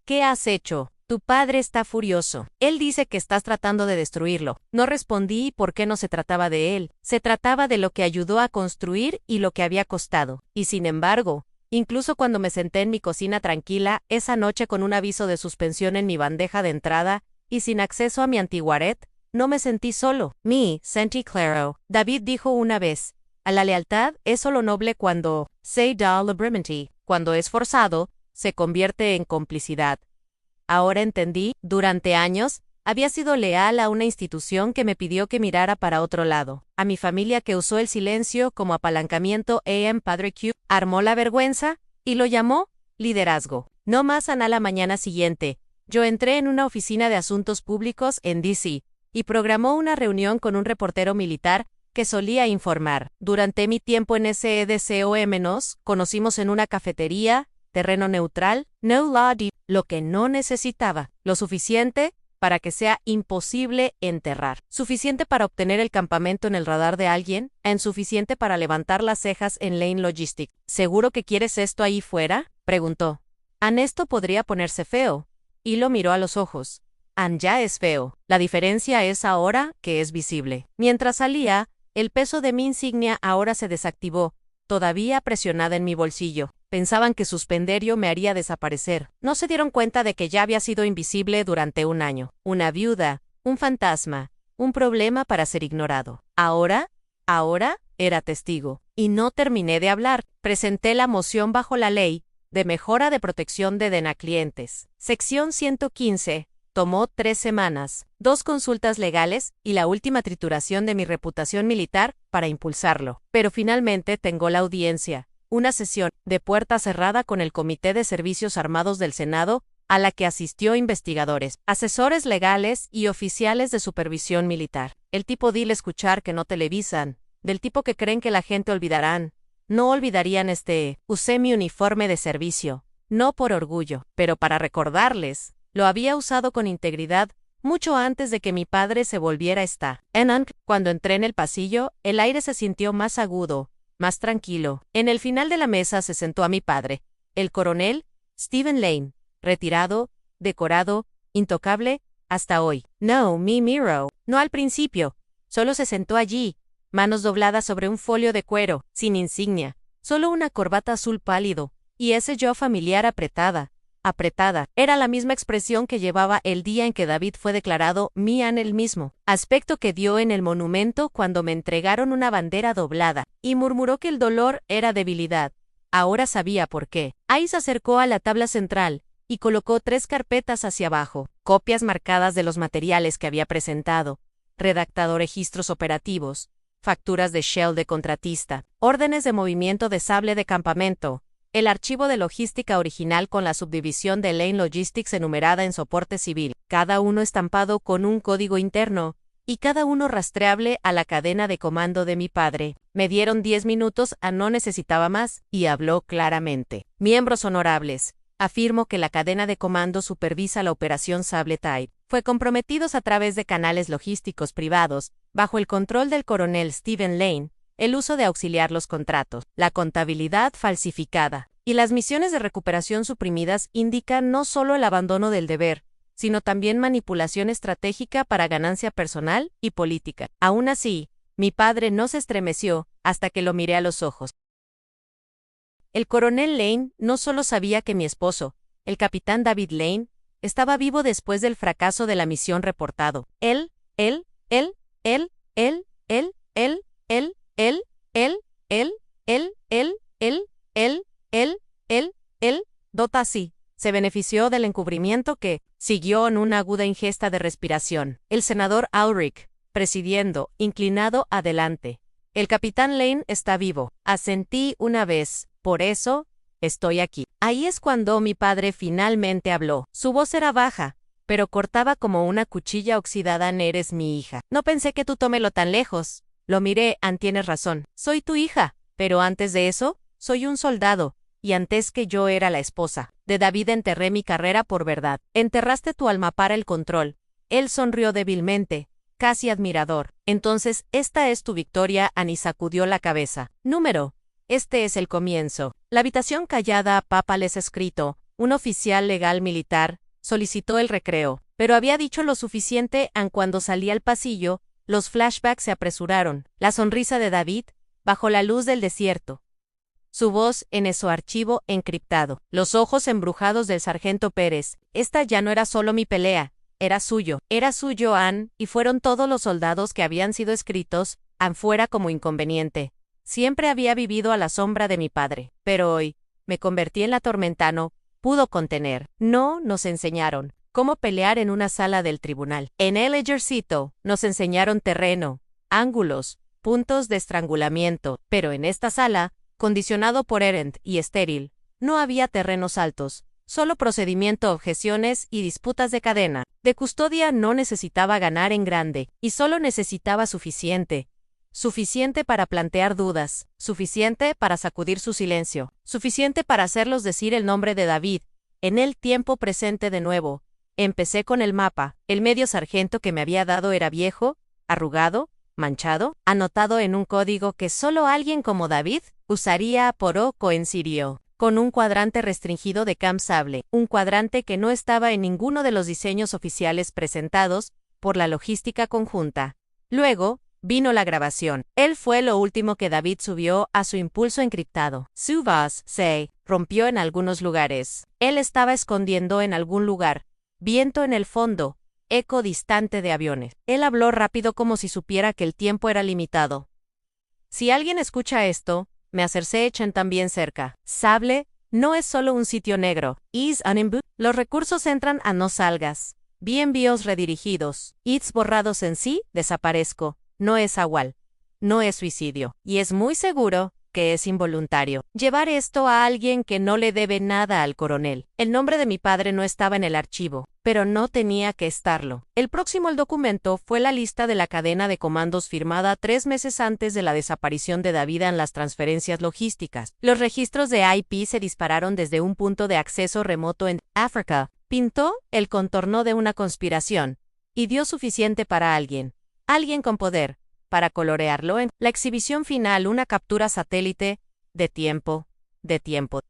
¿Qué has hecho? Tu padre está furioso. Él dice que estás tratando de destruirlo. No respondí porque no se trataba de él. Se trataba de lo que ayudó a construir y lo que había costado. Y sin embargo, incluso cuando me senté en mi cocina tranquila, esa noche con un aviso de suspensión en mi bandeja de entrada, y sin acceso a mi antiguaret, no me sentí solo. Me sentí claro. David dijo una vez, a la lealtad es solo noble cuando se da libremente. Cuando es forzado, se convierte en complicidad. Ahora entendí, durante años, había sido leal a una institución que me pidió que mirara para otro lado, a mi familia que usó el silencio como apalancamiento. Padre Q armó la vergüenza y lo llamó liderazgo. No más. A la mañana siguiente, yo entré en una oficina de asuntos públicos en D.C. y programó una reunión con un reportero militar que solía informar. Durante mi tiempo en SEDCOM nos conocimos en una cafetería, terreno neutral, no law deep, lo que no necesitaba, lo suficiente para que sea imposible enterrar, suficiente para obtener el campamento en el radar de alguien, insuficiente para levantar las cejas en Lane Logistic. ¿Seguro que quieres esto ahí fuera?, preguntó. Esto podría ponerse feo. Y lo miró a los ojos. Ya es feo. La diferencia es ahora que es visible. Mientras salía, el peso de mi insignia ahora se desactivó, todavía presionada en mi bolsillo. Pensaban que suspenderio me haría desaparecer. No se dieron cuenta de que ya había sido invisible durante un año. Una viuda, un fantasma, un problema para ser ignorado. Ahora, era testigo. Y no terminé de hablar. Presenté la moción bajo la ley de mejora de protección de clientes. Sección 115. Tomó 3 semanas, 2 consultas legales y la última trituración de mi reputación militar para impulsarlo. Pero finalmente tengo la audiencia. Una sesión de puerta cerrada con el Comité de Servicios Armados del Senado, a la que asistió investigadores, asesores legales y oficiales de supervisión militar. El tipo dile escuchar que no televisan, del tipo que creen que la gente olvidarán. no olvidarían usé mi uniforme de servicio, no por orgullo, pero para recordarles, lo había usado con integridad mucho antes de que mi padre se volviera Enank. Cuando entré en el pasillo, el aire se sintió más agudo, más tranquilo. En el final de la mesa se sentó a mi padre, el coronel Stephen Lane, retirado, decorado, intocable, hasta hoy. No, mi Miro. No al principio. Solo se sentó allí, manos dobladas sobre un folio de cuero, sin insignia, solo una corbata azul pálido, y ese yo familiar apretada. Era la misma expresión que llevaba el día en que David fue declarado Mian, el mismo aspecto que dio en el monumento cuando me entregaron una bandera doblada, y murmuró que el dolor era debilidad. Ahora sabía por qué. Ahí se acercó a la tabla central, y colocó 3 carpetas hacia abajo, copias marcadas de los materiales que había presentado, redactado registros operativos, facturas de Shell de contratista, órdenes de movimiento de sable de campamento, el archivo de logística original con la subdivisión de Lane Logistics enumerada en soporte civil, cada uno estampado con un código interno, y cada uno rastreable a la cadena de comando de mi padre. Me dieron 10 minutos, no necesitaba más, y habló claramente. Miembros honorables, afirmo que la cadena de comando supervisa la operación Sable Tide. Fue comprometidos a través de canales logísticos privados, bajo el control del coronel Stephen Lane, el uso de auxiliar los contratos, la contabilidad falsificada y las misiones de recuperación suprimidas indican no solo el abandono del deber, sino también manipulación estratégica para ganancia personal y política. Aún así, mi padre no se estremeció hasta que lo miré a los ojos. El coronel Lane no solo sabía que mi esposo, el capitán David Lane, estaba vivo después del fracaso de la misión reportado. Él, Dotasi, se benefició del encubrimiento que siguió en una aguda ingesta de respiración. El senador Ulrich, presidiendo, inclinado adelante. El capitán Lane está vivo. Asentí una vez. Por eso, estoy aquí. Ahí es cuando mi padre finalmente habló. Su voz era baja, pero cortaba como una cuchilla oxidada. Eres mi hija. No pensé que tú tómelo tan lejos. Lo miré. Tienes razón. Soy tu hija. Pero antes de eso, soy un soldado. Y antes que yo era la esposa de David enterré mi carrera por verdad. Enterraste tu alma para el control. Él sonrió débilmente, casi admirador. Entonces, esta es tu victoria. Annie sacudió la cabeza. Este es el comienzo. La habitación callada, papales escrito, un oficial legal militar, solicitó el recreo, pero había dicho lo suficiente. Cuando salí al pasillo, los flashbacks se apresuraron. La sonrisa de David, bajo la luz del desierto. Su voz en su archivo encriptado. Los ojos embrujados del sargento Pérez. Esta ya no era solo mi pelea. Era suyo, y fueron todos los soldados que habían sido escritos, fuera como inconveniente. Siempre había vivido a la sombra de mi padre, pero hoy, me convertí en la tormenta. No pudo contener. No nos enseñaron cómo pelear en una sala del tribunal. En el ejército, nos enseñaron terreno, ángulos, puntos de estrangulamiento, pero en esta sala, condicionado por Erend y estéril, no había terrenos altos. Solo procedimiento, objeciones y disputas de cadena. De custodia no necesitaba ganar en grande, y solo necesitaba suficiente. Suficiente para plantear dudas, suficiente para sacudir su silencio, suficiente para hacerlos decir el nombre de David. En el tiempo presente de nuevo. Empecé con el mapa. El medio sargento que me había dado era viejo, arrugado, manchado, anotado en un código que solo alguien como David usaría. Poró coincidió con un cuadrante restringido de Camp Sable, un cuadrante que no estaba en ninguno de los diseños oficiales presentados por la logística conjunta. Luego, vino la grabación. Él fue lo último que David subió a su impulso encriptado. Su voz se rompió en algunos lugares. Él estaba escondiendo en algún lugar. Viento en el fondo. Eco distante de aviones. Él habló rápido como si supiera que el tiempo era limitado. Si alguien escucha esto, me acercé echen también cerca. Sable no es solo un sitio negro. Is an inboot. Los recursos entran a no salgas. Vi envíos redirigidos. It's borrados en sí, desaparezco. No es AWAL. No es suicidio. Y es muy seguro, que es involuntario. Llevar esto a alguien que no le debe nada al coronel. El nombre de mi padre no estaba en el archivo, pero no tenía que estarlo. El próximo al documento fue la lista de la cadena de comandos firmada 3 meses antes de la desaparición de David en las transferencias logísticas. Los registros de IP se dispararon desde un punto de acceso remoto en África. Pintó el contorno de una conspiración y dio suficiente para alguien con poder, para colorearlo en la exhibición final. Una captura satélite de tiempo.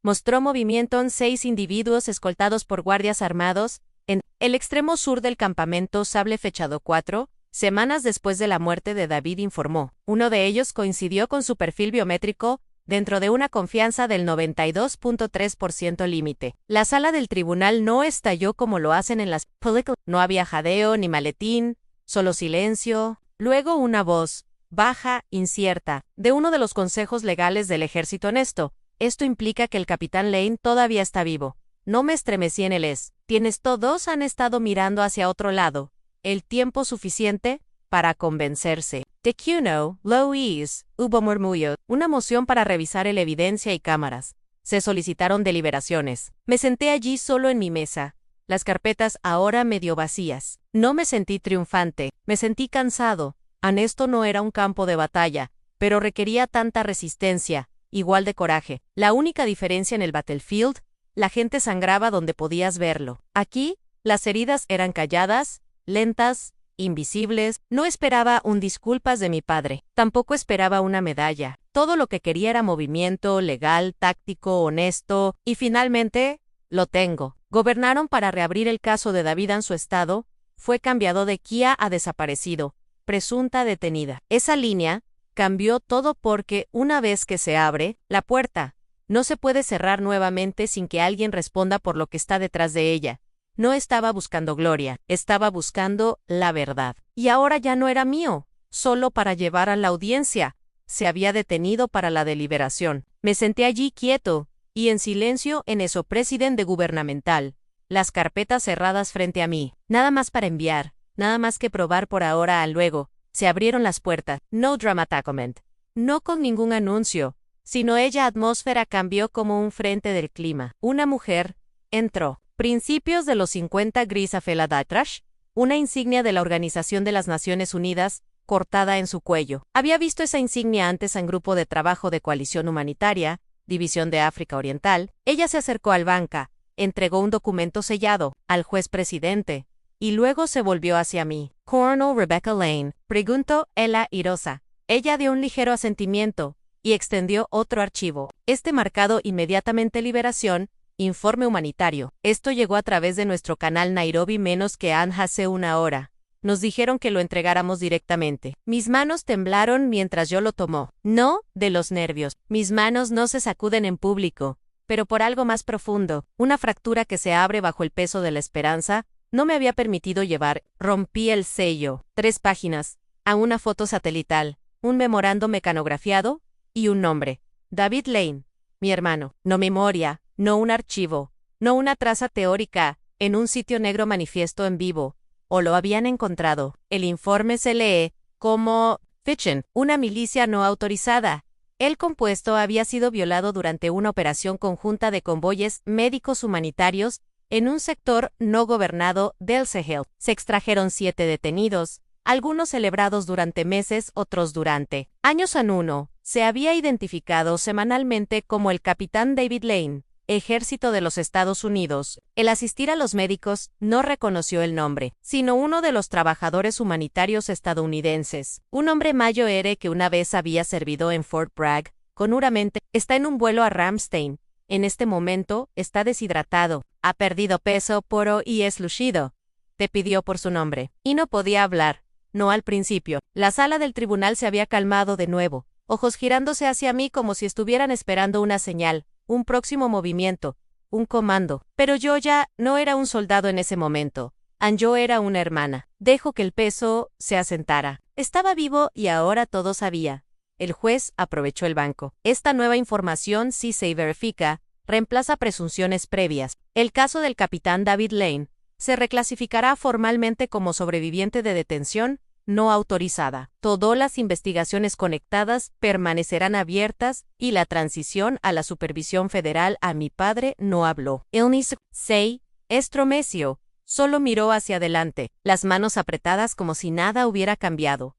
Mostró movimiento en 6 individuos escoltados por guardias armados en el extremo sur del campamento Sable fechado 4, semanas después de la muerte de David, informó. Uno de ellos coincidió con su perfil biométrico dentro de una confianza del 92.3% límite. La sala del tribunal no estalló como lo hacen en las películas. No había jadeo ni maletín, solo silencio. Luego una voz, baja, incierta, de uno de los consejos legales del ejército honesto. Esto implica que el capitán Lane todavía está vivo. No me estremecí en el Tienes todos han estado mirando hacia otro lado. El tiempo suficiente para convencerse. De Cuno, Louise, hubo murmullo, una moción para revisar la evidencia y cámaras. Se solicitaron deliberaciones. Me senté allí solo en mi mesa, las carpetas ahora medio vacías. No me sentí triunfante, me sentí cansado. Esto no era un campo de batalla, pero requería tanta resistencia, igual de coraje. La única diferencia en el battlefield, la gente sangraba donde podías verlo. Aquí, las heridas eran calladas, lentas, invisibles. No esperaba un disculpas de mi padre. Tampoco esperaba una medalla. Todo lo que quería era movimiento, legal, táctico, honesto. Y finalmente, lo tengo. Gobernaron para reabrir el caso de David en su estado. Fue cambiado de Kia a desaparecido. Presunta detenida. Esa línea cambió todo porque, una vez que se abre la puerta, no se puede cerrar nuevamente sin que alguien responda por lo que está detrás de ella. No estaba buscando gloria, estaba buscando la verdad. Y ahora ya no era mío, solo para llevar a la audiencia. Se había detenido para la deliberación. Me senté allí quieto y en silencio en eso presidente gubernamental. Las carpetas cerradas frente a mí. Nada más para enviar, nada más que probar por ahora a luego. Se abrieron las puertas. No dramatacament. No con ningún anuncio, sino ella atmósfera cambió como un frente del clima. Una mujer entró. Principios de los 50 Gris Afeladatras, una insignia de la Organización de las Naciones Unidas, cortada en su cuello. Había visto esa insignia antes en Grupo de Trabajo de Coalición Humanitaria, División de África Oriental. Ella se acercó al banca, entregó un documento sellado al juez presidente, y luego se volvió hacia mí. Coronel Rebecca Lane, preguntó ella irosa. Ella dio un ligero asentimiento, y extendió otro archivo. Marcado inmediatamente liberación, informe humanitario. Esto llegó a través de nuestro canal Nairobi menos que hace una hora. Nos dijeron que lo entregáramos directamente. Mis manos temblaron mientras yo lo tomó. No de los nervios. Mis manos no se sacuden en público, pero por algo más profundo. Una fractura que se abre bajo el peso de la esperanza no me había permitido llevar. Rompí el sello. 3 páginas. A una foto satelital. Un memorando mecanografiado y un nombre. David Lane. Mi hermano. No memoria. No un archivo, no una traza teórica, en un sitio negro manifiesto en vivo, o lo habían encontrado. El informe se lee como Fiction, una milicia no autorizada. El compuesto había sido violado durante una operación conjunta de convoyes médicos humanitarios en un sector no gobernado del Sahel. Se extrajeron 7 detenidos, algunos celebrados durante meses, otros durante años. Uno se había identificado semanalmente como el capitán David Lane, Ejército de los Estados Unidos. El asistir a los médicos no reconoció el nombre, sino uno de los trabajadores humanitarios estadounidenses. Un hombre mayor que una vez había servido en Fort Bragg, conuramente, está en un vuelo a Ramstein. En este momento, está deshidratado, ha perdido peso, poro y es lúcido. Te pidió por su nombre. Y no podía hablar. No al principio. La sala del tribunal se había calmado de nuevo, ojos girándose hacia mí como si estuvieran esperando una señal. Un próximo movimiento, un comando. Pero yo ya no era un soldado en ese momento. Yo era una hermana. Dejo que el peso se asentara. Estaba vivo y ahora todo sabía. El juez aprovechó el banco. Esta nueva información, si se verifica, reemplaza presunciones previas. El caso del capitán David Lane se reclasificará formalmente como sobreviviente de detención no autorizada. Todas las investigaciones conectadas permanecerán abiertas y la transición a la supervisión federal a mi padre no habló. Illnis se estremeció, solo miró hacia adelante, las manos apretadas como si nada hubiera cambiado.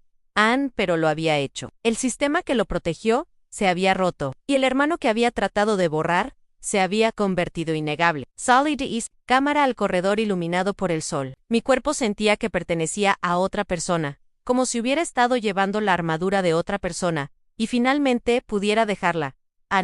Pero lo había hecho. El sistema que lo protegió se había roto, y el hermano que había tratado de borrar se había convertido innegable. Salí de East, cámara al corredor iluminado por el sol. Mi cuerpo sentía que pertenecía a otra persona, como si hubiera estado llevando la armadura de otra persona, y finalmente pudiera dejarla.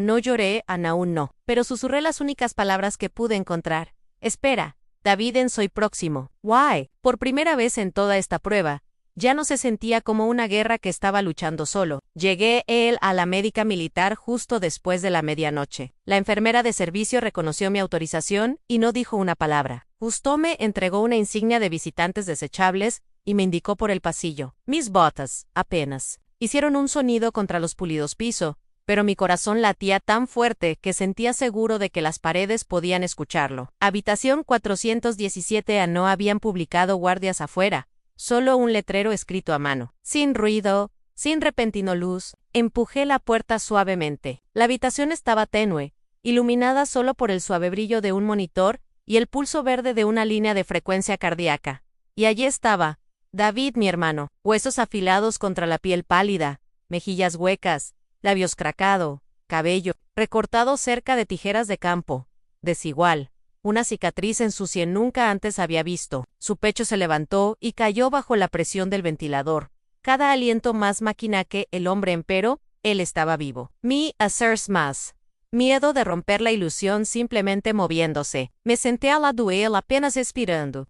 No lloré, aún no, pero susurré las únicas palabras que pude encontrar. Espera, David, soy próximo. Why? Por primera vez en toda esta prueba, ya no se sentía como una guerra que estaba luchando solo. Llegué a la médica militar justo después de la medianoche. La enfermera de servicio reconoció mi autorización y no dijo una palabra. Justo me entregó una insignia de visitantes desechables y me indicó por el pasillo. Mis botas, apenas, hicieron un sonido contra los pulidos piso, pero mi corazón latía tan fuerte que sentía seguro de que las paredes podían escucharlo. Habitación 417 no habían publicado guardias afuera. Solo un letrero escrito a mano. Sin ruido, sin repentino luz, empujé la puerta suavemente. La habitación estaba tenue, iluminada solo por el suave brillo de un monitor y el pulso verde de una línea de frecuencia cardíaca. Y allí estaba, David, mi hermano, huesos afilados contra la piel pálida, mejillas huecas, labios craquado, cabello recortado cerca de tijeras de campo, desigual. Una cicatriz en su sien nunca antes había visto. Su pecho se levantó y cayó bajo la presión del ventilador. Cada aliento más máquina que el hombre, empero, él estaba vivo. Mi hacerse más. Miedo de romper la ilusión simplemente moviéndose. Me senté al lado de él apenas respirando.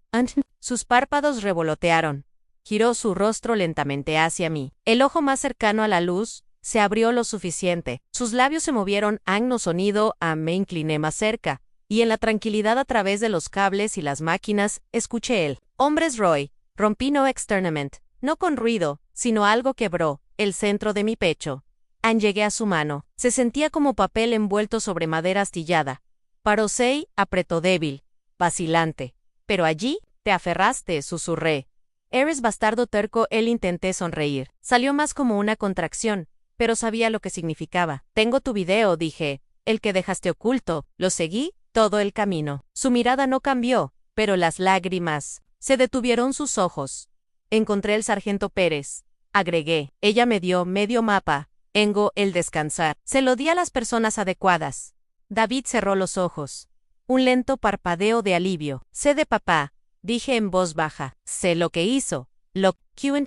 Sus párpados revolotearon. Giró su rostro lentamente hacia mí. El ojo más cercano a la luz se abrió lo suficiente. Sus labios se movieron. No sonido. Me incliné más cerca. Y en la tranquilidad a través de los cables y las máquinas, escuché el hombres Roy, rompí no externamente, no con ruido, sino algo quebró, el centro de mi pecho. Llegué a su mano, se sentía como papel envuelto sobre madera astillada. Paróse, apretó débil, vacilante. Pero allí, te aferraste, susurré. Eres bastardo terco, él intenté sonreír. Salió más como una contracción, pero sabía lo que significaba. Tengo tu video, dije, el que dejaste oculto, lo seguí. Todo el camino. Su mirada no cambió, pero las lágrimas se detuvieron sus ojos. Encontré el sargento Pérez. Agregué. Ella me dio medio mapa. El descansar. Se lo di a las personas adecuadas. David cerró los ojos. Un lento parpadeo de alivio. Sé de papá, dije en voz baja. Sé lo que hizo. Lo que...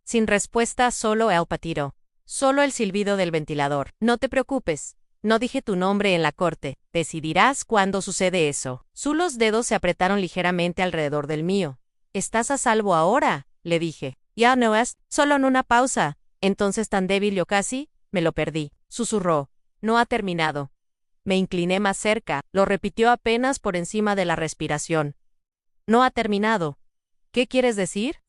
Sin respuesta, solo él patiró. Solo el silbido del ventilador. No te preocupes. No dije tu nombre en la corte. Decidirás cuándo sucede eso. Sus dedos se apretaron ligeramente alrededor del mío. ¿Estás a salvo ahora?, le dije. Ya no es, solo en una pausa. Entonces tan débil yo casi, me lo perdí. Susurró. No ha terminado. Me incliné más cerca, lo repitió apenas por encima de la respiración. No ha terminado. ¿Qué quieres decir?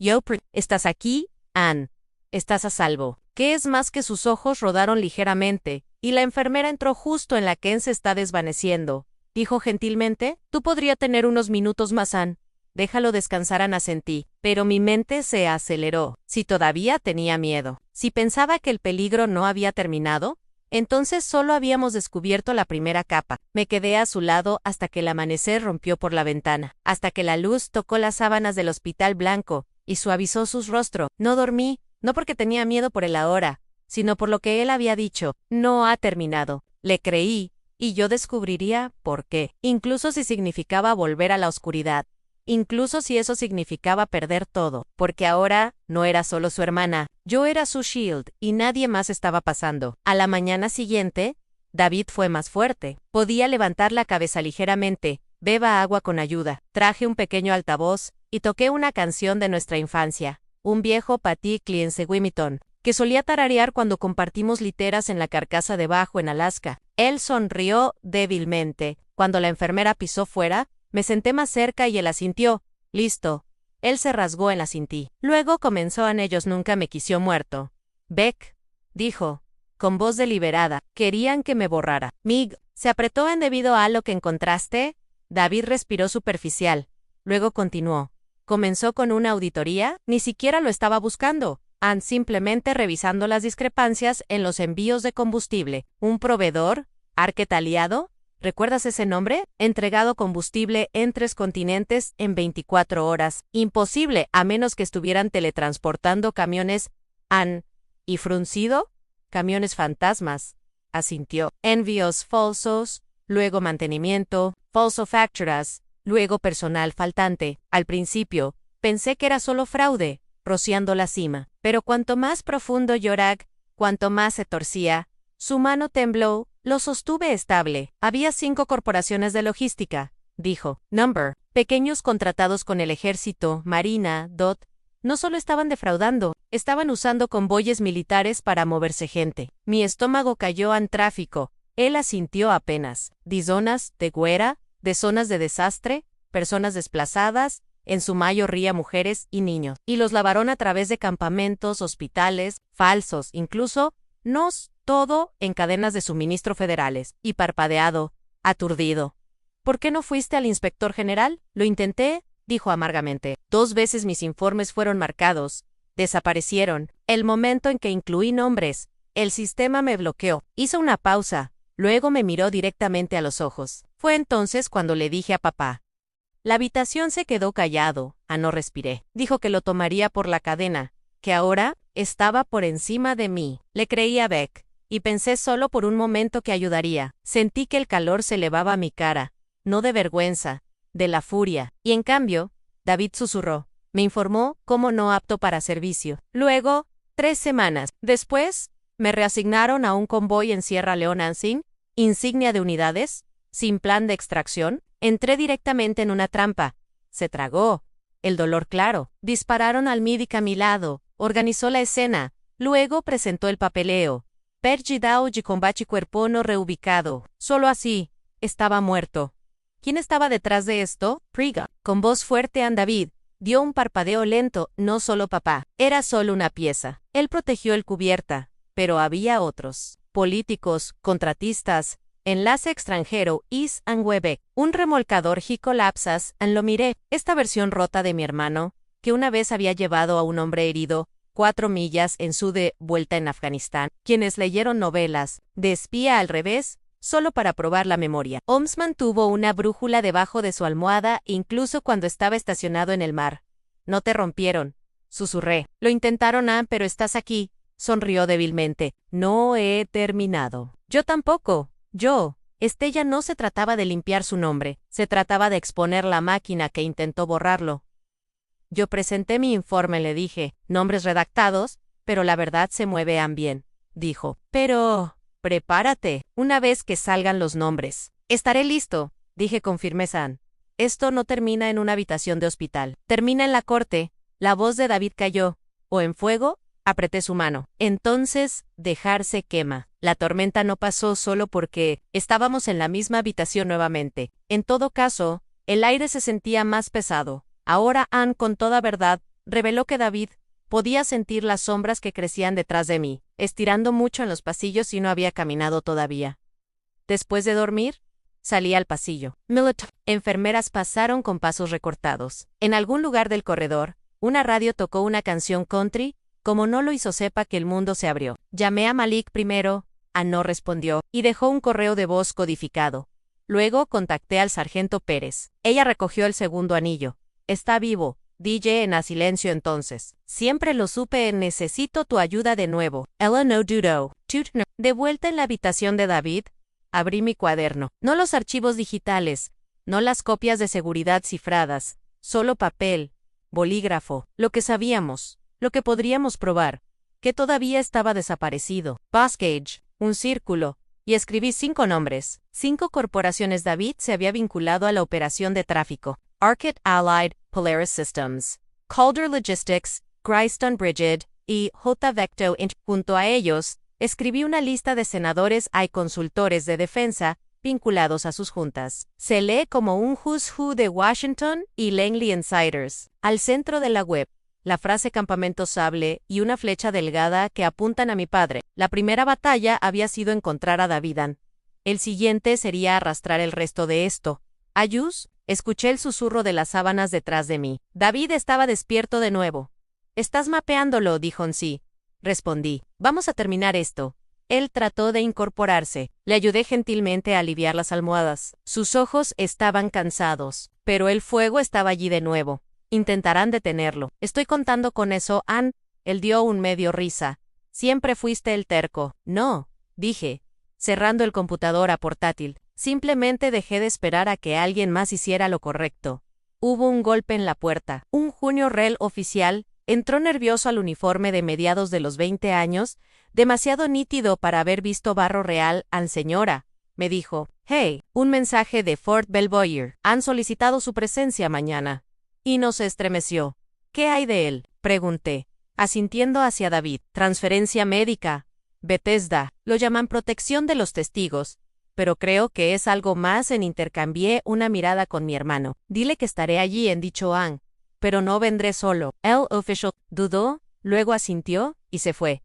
¿Estás aquí, Ann? Estás a salvo. ¿Qué es más que sus ojos rodaron ligeramente? Y la enfermera entró justo en la que se está desvaneciendo. Dijo gentilmente, tú podría tener unos minutos más, Ann. Déjalo descansar, asentí. Pero mi mente se aceleró. Si todavía tenía miedo. Si pensaba que el peligro no había terminado, entonces solo habíamos descubierto la primera capa. Me quedé a su lado hasta que el amanecer rompió por la ventana. Hasta que la luz tocó las sábanas del hospital blanco y suavizó su rostro. No dormí, no porque tenía miedo por él ahora, sino por lo que él había dicho. No ha terminado. Le creí, y yo descubriría por qué. Incluso si significaba volver a la oscuridad. Incluso si eso significaba perder todo. Porque ahora no era solo su hermana. Yo era su shield, y nadie más estaba pasando. A la mañana siguiente, David fue más fuerte. Podía levantar la cabeza ligeramente. Beba agua con ayuda. Traje un pequeño altavoz, y toqué una canción de nuestra infancia. Un viejo Patty Cleance Wimiton, que solía tararear cuando compartimos literas en la carcasa debajo en Alaska. Él sonrió débilmente. Cuando la enfermera pisó fuera, me senté más cerca y él asintió. Listo. Él se rasgó en la cintí. Luego comenzó en ellos nunca me quisió muerto. Beck, dijo, con voz deliberada, querían que me borrara. Mig, ¿se apretó debido a lo que encontraste? David respiró superficial. Luego continuó. ¿Comenzó con una auditoría? Ni siquiera lo estaba buscando. Ann simplemente revisando las discrepancias en los envíos de combustible. ¿Un proveedor? ¿Arquet aliado? ¿Recuerdas ese nombre? Entregado combustible en 3 continentes en 24 horas. Imposible, a menos que estuvieran teletransportando camiones. Ann. ¿Y fruncido? Camiones fantasmas. Asintió. Envíos falsos, luego mantenimiento, falso facturas, luego personal faltante. Al principio, pensé que era solo fraude, rociando la cima. Pero cuanto más profundo Yorak, cuanto más se torcía, su mano tembló, lo sostuve estable. Había 5 corporaciones de logística, dijo. Number, pequeños contratados con el ejército, marina, DOT, no solo estaban defraudando, estaban usando convoyes militares para moverse gente. Mi estómago cayó en tráfico. Él asintió apenas. ¿De zonas de guerra? ¿De zonas de desastre? ¿Personas desplazadas? En su mayoría mujeres y niños. Y los lavaron a través de campamentos, hospitales, falsos, incluso, todo en cadenas de suministro federales. Y parpadeado, aturdido. ¿Por qué no fuiste al inspector general? Lo intenté, dijo amargamente. 2 veces mis informes fueron marcados. Desaparecieron. El momento en que incluí nombres, el sistema me bloqueó. Hizo una pausa. Luego me miró directamente a los ojos. Fue entonces cuando le dije a papá. La habitación se quedó callado. No respiré. Dijo que lo tomaría por la cadena, que ahora estaba por encima de mí. Le creí a Beck, y pensé solo por un momento que ayudaría. Sentí que el calor se elevaba a mi cara, no de vergüenza, de la furia. Y en cambio, David susurró. Me informó como no apto para servicio. Luego, 3 semanas después, me reasignaron a un convoy en Sierra Leone sin insignia de unidades, sin plan de extracción. Entré directamente en una trampa. Se tragó. El dolor claro. Dispararon al médico a mi lado. Organizó la escena. Luego presentó el papeleo. Pergidao y combate cuerpo no reubicado. Solo así. Estaba muerto. ¿Quién estaba detrás de esto? Priga. Con voz fuerte David dio un parpadeo lento. No solo papá. Era solo una pieza. Él protegió el cubierta. Pero había otros. Políticos, contratistas, enlace extranjero, Is and Webeck. Un remolcador Jicolapsas, lo miré. Esta versión rota de mi hermano, que una vez había llevado a un hombre herido 4 millas en su de vuelta en Afganistán. Quienes leyeron novelas de espía al revés, solo para probar la memoria. Holmes mantuvo una brújula debajo de su almohada incluso cuando estaba estacionado en el mar. No te rompieron, susurré. Lo intentaron, pero estás aquí, sonrió débilmente. No he terminado. Yo tampoco. Ya no se trataba de limpiar su nombre, se trataba de exponer la máquina que intentó borrarlo. Yo presenté mi informe, le dije, nombres redactados, pero la verdad se mueve bien, dijo. Pero, prepárate, una vez que salgan los nombres. Estaré listo, dije con firmeza. Esto no termina en una habitación de hospital, termina en la corte. La voz de David cayó. ¿O en fuego? Apreté su mano. Entonces, dejarse quema. La tormenta no pasó solo porque estábamos en la misma habitación nuevamente. En todo caso, el aire se sentía más pesado. Ahora Ann, con toda verdad, reveló que David podía sentir las sombras que crecían detrás de mí, estirando mucho en los pasillos y no había caminado todavía. Después de dormir, salí al pasillo. Enfermeras pasaron con pasos recortados. En algún lugar del corredor, una radio tocó una canción country. Como no lo hizo, sepa que el mundo se abrió. Llamé a Malik primero. No respondió, y dejó un correo de voz codificado. Luego contacté al sargento Pérez. Ella recogió el segundo anillo. Está vivo, dije en a silencio entonces. Siempre lo supe, necesito tu ayuda de nuevo. Ella no dudó. De vuelta en la habitación de David, abrí mi cuaderno. No los archivos digitales, no las copias de seguridad cifradas, solo papel, bolígrafo, lo que sabíamos, lo que podríamos probar, que todavía estaba desaparecido. Boscage, un círculo, y escribí 5 nombres. 5 corporaciones. David se había vinculado a la operación de tráfico. Arquet Allied, Polaris Systems, Calder Logistics, Greystone Brigid y J. Vecto Inc. Junto a ellos, escribí una lista de senadores y consultores de defensa vinculados a sus juntas. Se lee como un who's who de Washington y Langley Insiders. Al centro de la web, la frase campamento sable y una flecha delgada que apuntan a mi padre. La primera batalla había sido encontrar a David Ann. El siguiente sería arrastrar el resto de esto. Ayus, Escuché el susurro de las sábanas detrás de mí. David estaba despierto de nuevo. «Estás mapeándolo», dijo sí. Respondí. «Vamos a terminar esto». Él trató de incorporarse. Le ayudé gentilmente a aliviar las almohadas. Sus ojos estaban cansados, pero el fuego estaba allí de nuevo. Intentarán detenerlo. Estoy contando con eso, Ann. Él dio un medio risa. Siempre fuiste el terco. No, dije, cerrando el computadora portátil. Simplemente dejé de esperar a que alguien más hiciera lo correcto. Hubo un golpe en la puerta. Un junio rel oficial entró nervioso al uniforme de mediados de los 20 años, demasiado nítido para haber visto barro real. «An señora», me dijo. «Hey, un mensaje de Fort Belvoir. Han solicitado su presencia mañana». Y nos estremeció. «¿Qué hay de él?», pregunté, asintiendo hacia David. «Transferencia médica. Bethesda. Lo llaman protección de los testigos. Pero creo que es algo más». Intercambié una mirada con mi hermano. «Dile que estaré allí en dicho Ann. Pero no vendré solo». El official dudó, luego asintió, y se fue.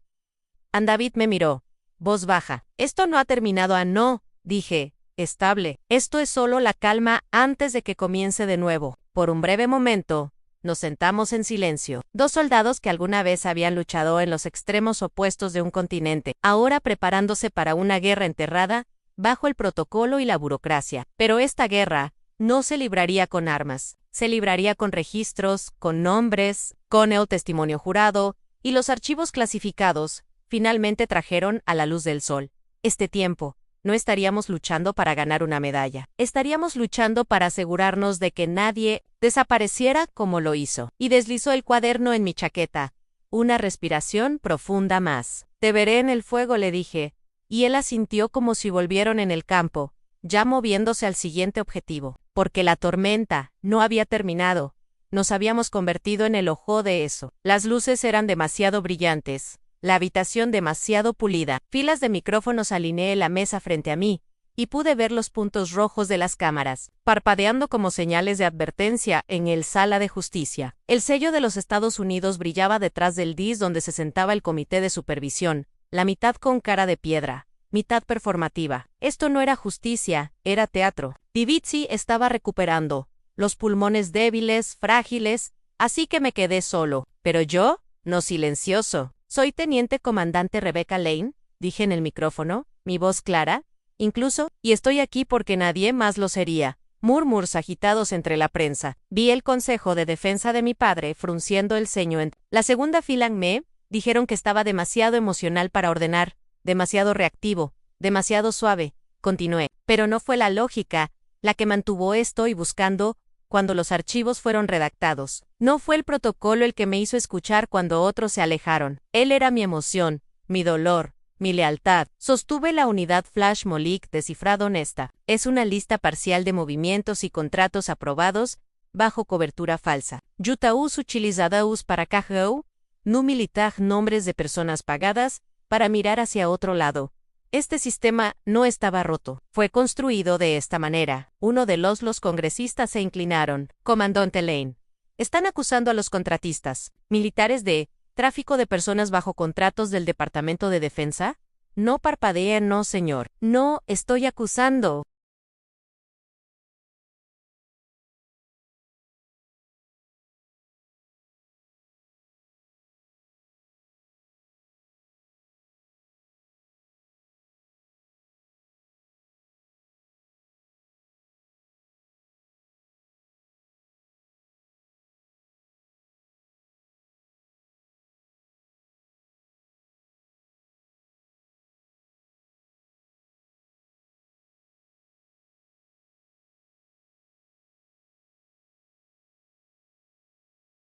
David me miró. Voz baja. «Esto no ha terminado, Ann. No», dije. «Estable. Esto es solo la calma antes de que comience de nuevo». Por un breve momento, nos sentamos en silencio. Dos soldados que alguna vez habían luchado en los extremos opuestos de un continente, ahora preparándose para una guerra enterrada, bajo el protocolo y la burocracia. Pero esta guerra no se libraría con armas. Se libraría con registros, con nombres, con el testimonio jurado, y los archivos clasificados finalmente trajeron a la luz del sol. Este tiempo, no estaríamos luchando para ganar una medalla. Estaríamos luchando para asegurarnos de que nadie desapareciera como lo hizo. Y deslizó el cuaderno en mi chaqueta. Una respiración profunda más. «Te veré en el fuego», le dije, y él asintió como si volvieron en el campo, ya moviéndose al siguiente objetivo. Porque la tormenta no había terminado. Nos habíamos convertido en el ojo de eso. Las luces eran demasiado brillantes. La habitación demasiado pulida. Filas de micrófonos. Alineé la mesa frente a mí, y pude ver los puntos rojos de las cámaras, parpadeando como señales de advertencia en el sala de justicia. El sello de los Estados Unidos brillaba detrás del dis donde se sentaba el comité de supervisión, la mitad con cara de piedra, mitad performativa. Esto no era justicia, era teatro. Divizzi estaba recuperando, los pulmones débiles, frágiles, así que me quedé solo. Pero yo, no silencioso. «Soy teniente comandante Rebecca Lane», dije en el micrófono, mi voz clara, incluso, «y estoy aquí porque nadie más lo sería». Murmurs agitados entre la prensa. Vi el consejo de defensa de mi padre frunciendo el ceño. En la segunda fila me dijeron que estaba demasiado emocional para ordenar, demasiado reactivo, demasiado suave. Continué. Pero no fue la lógica la que mantuvo esto y buscando cuando los archivos fueron redactados. No fue el protocolo el que me hizo escuchar cuando otros se alejaron. Él era mi emoción, mi dolor, mi lealtad. Sostuve la unidad Flash Molik descifrado honesta. Es una lista parcial de movimientos y contratos aprobados bajo cobertura falsa. Yutaus utilizados para KGO, no militar nombres de personas pagadas para mirar hacia otro lado. Este sistema no estaba roto. Fue construido de esta manera. Uno de los congresistas se inclinaron. «Comandante Lane, están acusando a los contratistas militares de tráfico de personas bajo contratos del Departamento de Defensa». «No parpadee, no, señor. No estoy acusando».